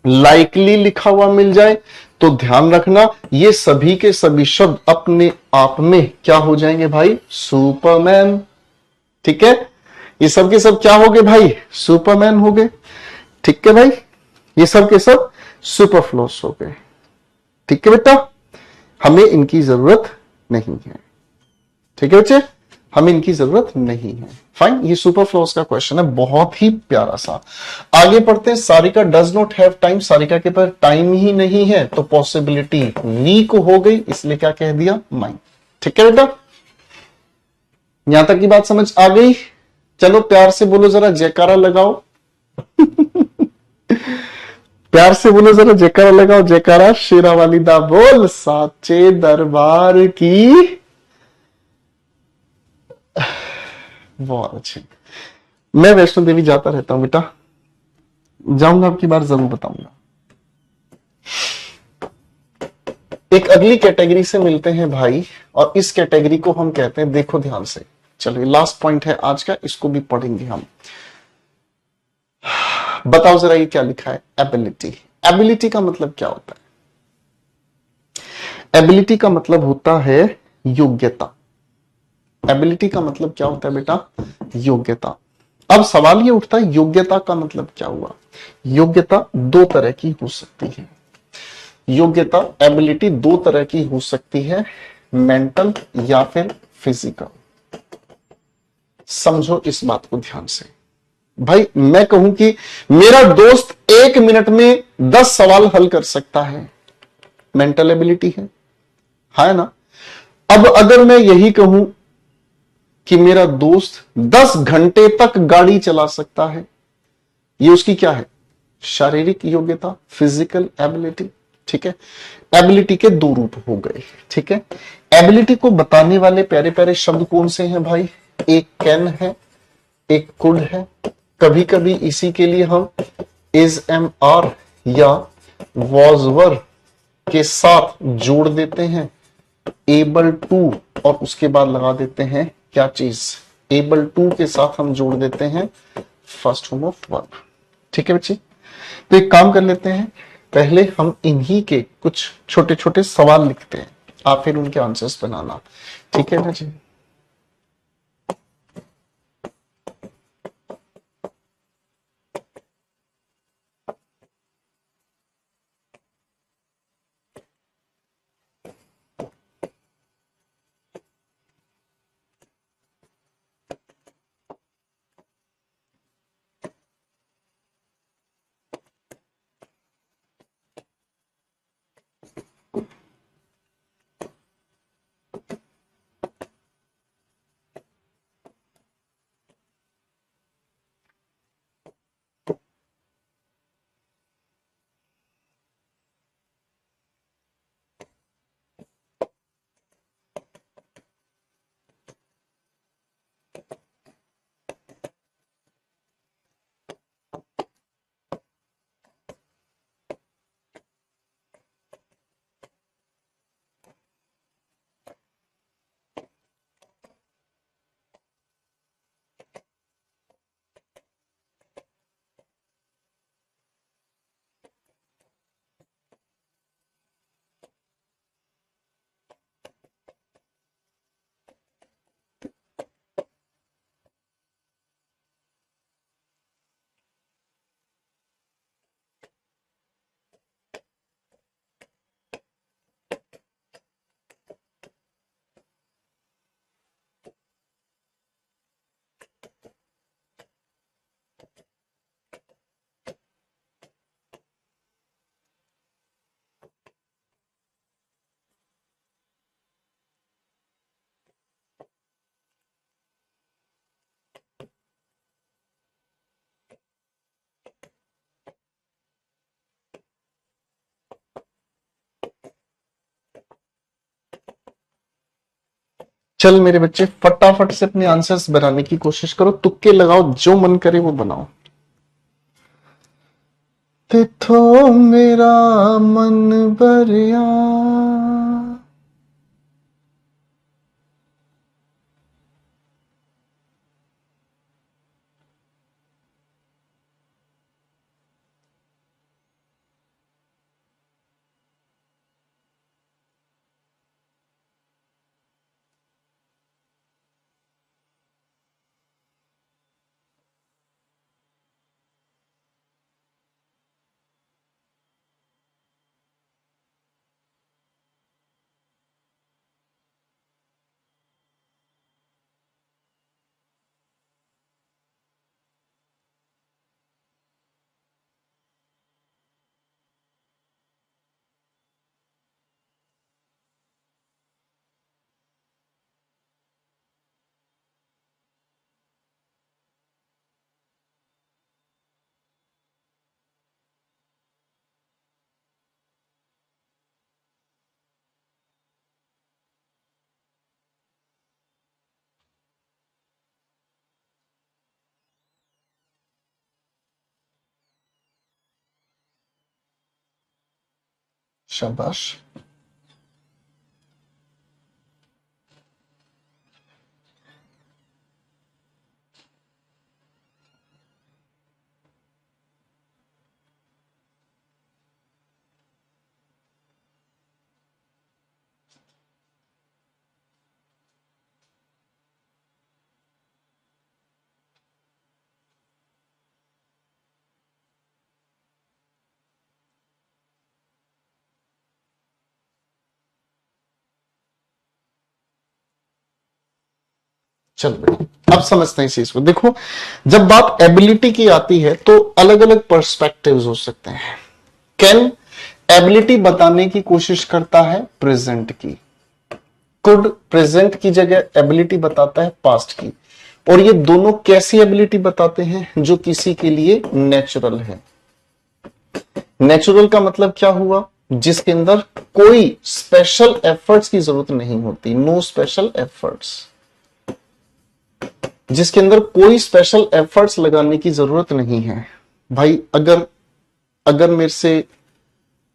लाइकली लिखा हुआ मिल जाए, तो ध्यान रखना ये सभी के सभी शब्द अपने आप में क्या हो जाएंगे भाई? सुपरमैन। ठीक है, ये सब के सब क्या हो गए भाई? सुपरमैन हो गए। ठीक है भाई, ये सब के सब सुपरफ्लॉस हो गए। ठीक है बेटा, हमें इनकी जरूरत नहीं है। ठीक है बच्चे, हमें इनकी जरूरत नहीं है। फाइन, ये सुपरफ्लॉस का क्वेश्चन है, बहुत ही प्यारा सा। आगे पढ़ते हैं। Sarika does not have time. Sarika के पास टाइम ही नहीं है, तो पॉसिबिलिटी वीक हो गई, इसलिए क्या कह दिया? माइंड। ठीक है बेटा, यहां तक की बात समझ आ गई? चलो प्यार से बोलो, जरा जयकारा लगाओ। प्यार से बोलो, जरा जयकारा लगाओ। जयकारा शेरा वाली दा बोल, साचे दरबार की। बहुत अच्छे। मैं वैष्णो देवी जाता रहता हूं बेटा, जाऊंगा आपकी बार जरूर बताऊंगा। एक अगली कैटेगरी से मिलते हैं भाई, और इस कैटेगरी को हम कहते हैं, देखो ध्यान से, चलो लास्ट पॉइंट है आज का, इसको भी पढ़ेंगे हम। बताओ जरा ये क्या लिखा है? एबिलिटी। एबिलिटी का मतलब क्या होता है? एबिलिटी का मतलब होता है योग्यता। एबिलिटी का मतलब क्या होता है बेटा? योग्यता। अब सवाल ये उठता है योग्यता का मतलब क्या हुआ? योग्यता दो तरह की हो सकती है। योग्यता, एबिलिटी दो तरह की हो सकती है, मेंटल या फिर फिजिकल। समझो इस बात को ध्यान से भाई। मैं कहूं कि मेरा दोस्त 1 मिनट में 10 सवाल हल कर सकता है, मेंटल एबिलिटी है ना। अब अगर मैं यही कहूं कि मेरा दोस्त 10 घंटे तक गाड़ी चला सकता है, ये उसकी क्या है, शारीरिक योग्यता, फिजिकल एबिलिटी। ठीक है, एबिलिटी के दो रूप हो गए। ठीक है, एबिलिटी को बताने वाले प्यारे प्यारे शब्द कौन से हैं भाई, एक कैन है, एक कुड है। कभी कभी इसी के लिए हम इज एम आर या वॉज वर के साथ जोड़ देते हैं एबल टू, और उसके बाद लगा देते हैं क्या चीज, एबल टू के साथ हम जोड़ देते हैं फर्स्ट फॉर्म ऑफ वर्ब। ठीक है बच्चे, तो एक काम कर लेते हैं, पहले हम इन्हीं के कुछ छोटे छोटे सवाल लिखते हैं, आप फिर उनके आंसर्स बनाना। ठीक है बच्चे, चल मेरे बच्चे फटाफट से अपने आंसर्स बनाने की कोशिश करो, तुक्के लगाओ, जो मन करे वो बनाओ। तिथो मेरा मन भरिया, शाबाश। चल बेटा अब समझते हैं इस चीज को। देखो जब बात एबिलिटी की आती है तो अलग अलग पर्सपेक्टिव्स हो सकते हैं। कैन एबिलिटी बताने की कोशिश करता है प्रेजेंट की, कुड प्रेजेंट की जगह एबिलिटी बताता है पास्ट की, और ये दोनों कैसी एबिलिटी बताते हैं, जो किसी के लिए नेचुरल है। नेचुरल का मतलब क्या हुआ, जिसके अंदर कोई स्पेशल एफर्ट्स की जरूरत नहीं होती, नो स्पेशल एफर्ट्स, जिसके अंदर कोई स्पेशल एफर्ट्स लगाने की जरूरत नहीं है। भाई अगर अगर मेरे से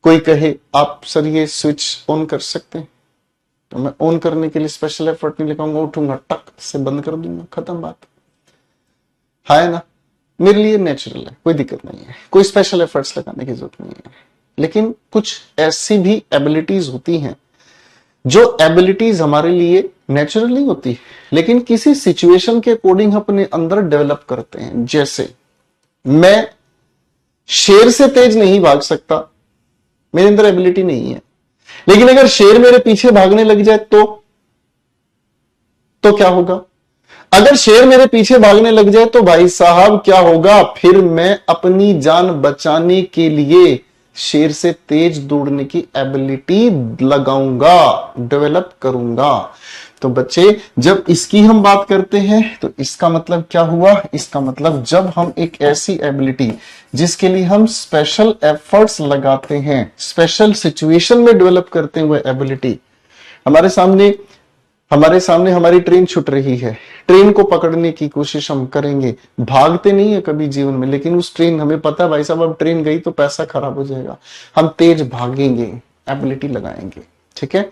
कोई कहे आप सर ये स्विच ऑन कर सकते हैं, तो मैं ऑन करने के लिए स्पेशल एफर्ट नहीं लगाऊंगा, उठूंगा टक से बंद कर दूंगा, खत्म बात। है ना, मेरे लिए नेचुरल है, कोई दिक्कत नहीं है, कोई स्पेशल एफर्ट्स लगाने की जरूरत नहीं है। लेकिन कुछ ऐसी भी एबिलिटीज होती हैं जो एबिलिटीज हमारे लिए नेचुरल नहीं होती, लेकिन किसी सिचुएशन के अकॉर्डिंग अपने अंदर डेवलप करते हैं। जैसे मैं शेर से तेज नहीं भाग सकता, मेरे अंदर एबिलिटी नहीं है, लेकिन अगर शेर मेरे पीछे भागने लग जाए तो क्या होगा? अगर शेर मेरे पीछे भागने लग जाए तो भाई साहब क्या होगा, फिर मैं अपनी जान बचाने के लिए शेर से तेज दौड़ने की एबिलिटी लगाऊंगा, डेवलप करूंगा। तो बच्चे जब इसकी हम बात करते हैं तो इसका मतलब क्या हुआ, इसका मतलब जब हम एक ऐसी एबिलिटी जिसके लिए हम स्पेशल एफर्ट्स लगाते हैं, स्पेशल सिचुएशन में डेवलप करते हैं वो एबिलिटी, हमारे सामने हमारी ट्रेन छूट रही है, ट्रेन को पकड़ने की कोशिश हम करेंगे, भागते नहीं है कभी जीवन में, लेकिन उस ट्रेन, हमें पता है भाई साहब अब ट्रेन गई तो पैसा खराब हो जाएगा, हम तेज भागेंगे, एबिलिटी लगाएंगे। ठीक है,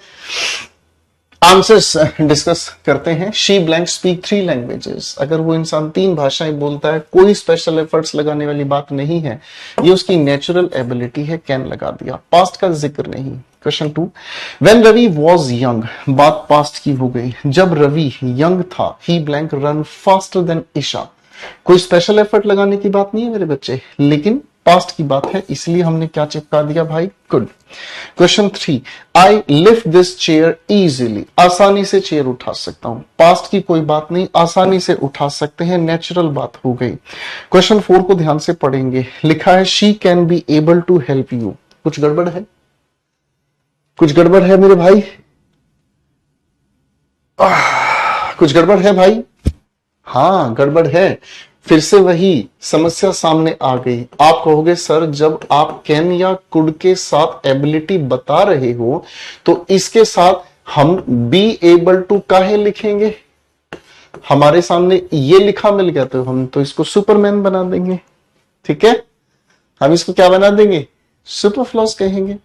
आंसर्स डिस्कस करते हैं। शी ब्लैंक स्पीक 3 लैंग्वेजेस, अगर वो इंसान 3 भाषाएं बोलता है, कोई स्पेशल एफर्ट्स लगाने वाली बात नहीं है, ये उसकी नेचुरल एबिलिटी है, कैन लगा दिया, पास्ट का जिक्र नहीं। Question 2, when Ravi was young, बात पास्ट की हो गई, जब रवि यंग था, he blank run faster than Isha, कोई स्पेशल एफर्ट लगाने की बात नहीं है मेरे बच्चे, लेकिन पास्ट की बात है, इसलिए हमने क्या चिपका दिया भाई, good. Question 3, I lift this chair easily, आसानी से चेयर उठा सकता हूं, पास्ट की कोई बात नहीं, आसानी से उठा सकते हैं, नेचुरल बात हो गई। क्वेश्चन 4 को ध्यान से पढ़ेंगे, लिखा है she can be able to help you, कुछ गड़बड़ है, कुछ गड़बड़ है मेरे भाई, कुछ गड़बड़ है भाई, हाँ गड़बड़ है। फिर से वही समस्या सामने आ गई, आप कहोगे सर जब आप कैन या कुड के साथ एबिलिटी बता रहे हो तो इसके साथ हम बी एबल टू काहे लिखेंगे, हमारे सामने ये लिखा मिल गया तो हम तो इसको सुपरमैन बना देंगे। ठीक है, हम इसको क्या बना देंगे, सुपरफ्लूस कहेंगे।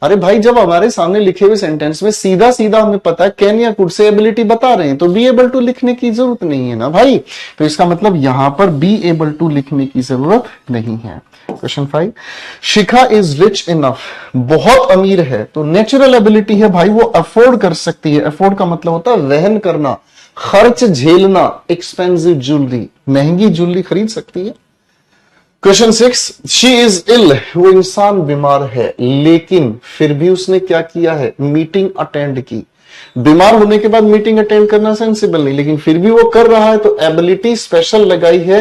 अरे भाई जब हमारे सामने लिखे हुए सेंटेंस में सीधा सीधा हमें पता है कैन या कुड से एबिलिटी बता रहे हैं, तो बी एबल टू लिखने की जरूरत नहीं है ना भाई, तो इसका मतलब यहां पर बी एबल टू लिखने की जरूरत नहीं है। Question 5, Shikha is rich enough, बहुत अमीर है, तो नेचुरल एबिलिटी है भाई, वो अफोर्ड कर सकती है, अफोर्ड का मतलब होता है वहन करना, खर्च झेलना, एक्सपेंसिव ज्वेलरी, महंगी ज्वेलरी खरीद सकती है। क्वेश्चन 6, शी इज इल, वो इंसान बीमार है, लेकिन फिर भी उसने क्या किया है, मीटिंग अटेंड की, बीमार होने के बाद मीटिंग अटेंड करना सेंसिबल नहीं, लेकिन फिर भी वो कर रहा है, तो एबिलिटी स्पेशल लगाई है,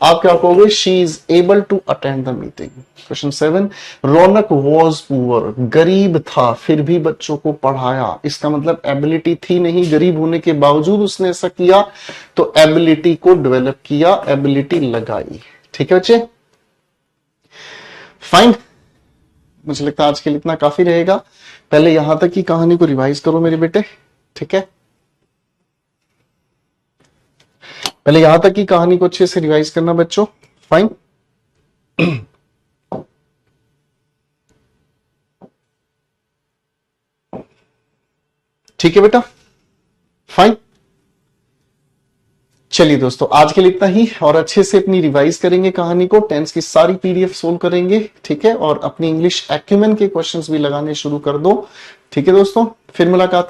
आप क्या कहोगे, she is able to attend the meeting. Question 7, Raunak was poor, गरीब था फिर भी बच्चों को पढ़ाया, इसका मतलब एबिलिटी थी नहीं, गरीब होने के बावजूद उसने ऐसा किया, तो एबिलिटी को डेवलप किया, एबिलिटी लगाई। ठीक है बच्चे, फाइन, मुझे लगता है आज के लिए इतना काफी रहेगा, पहले यहां तक की कहानी को रिवाइज करो मेरे बेटे। ठीक है, पहले यहां तक की कहानी को अच्छे से रिवाइज करना बच्चों, फाइन। ठीक है बेटा, फाइन। चलिए दोस्तों आज के लिए इतना ही, और अच्छे से अपनी रिवाइज करेंगे कहानी को, टेंस की सारी पीडीएफ सोल्व करेंगे। ठीक है, और अपनी इंग्लिश एक्यूमेन के क्वेश्चंस भी लगाने शुरू कर दो। ठीक है दोस्तों, फिर मुलाकात करें।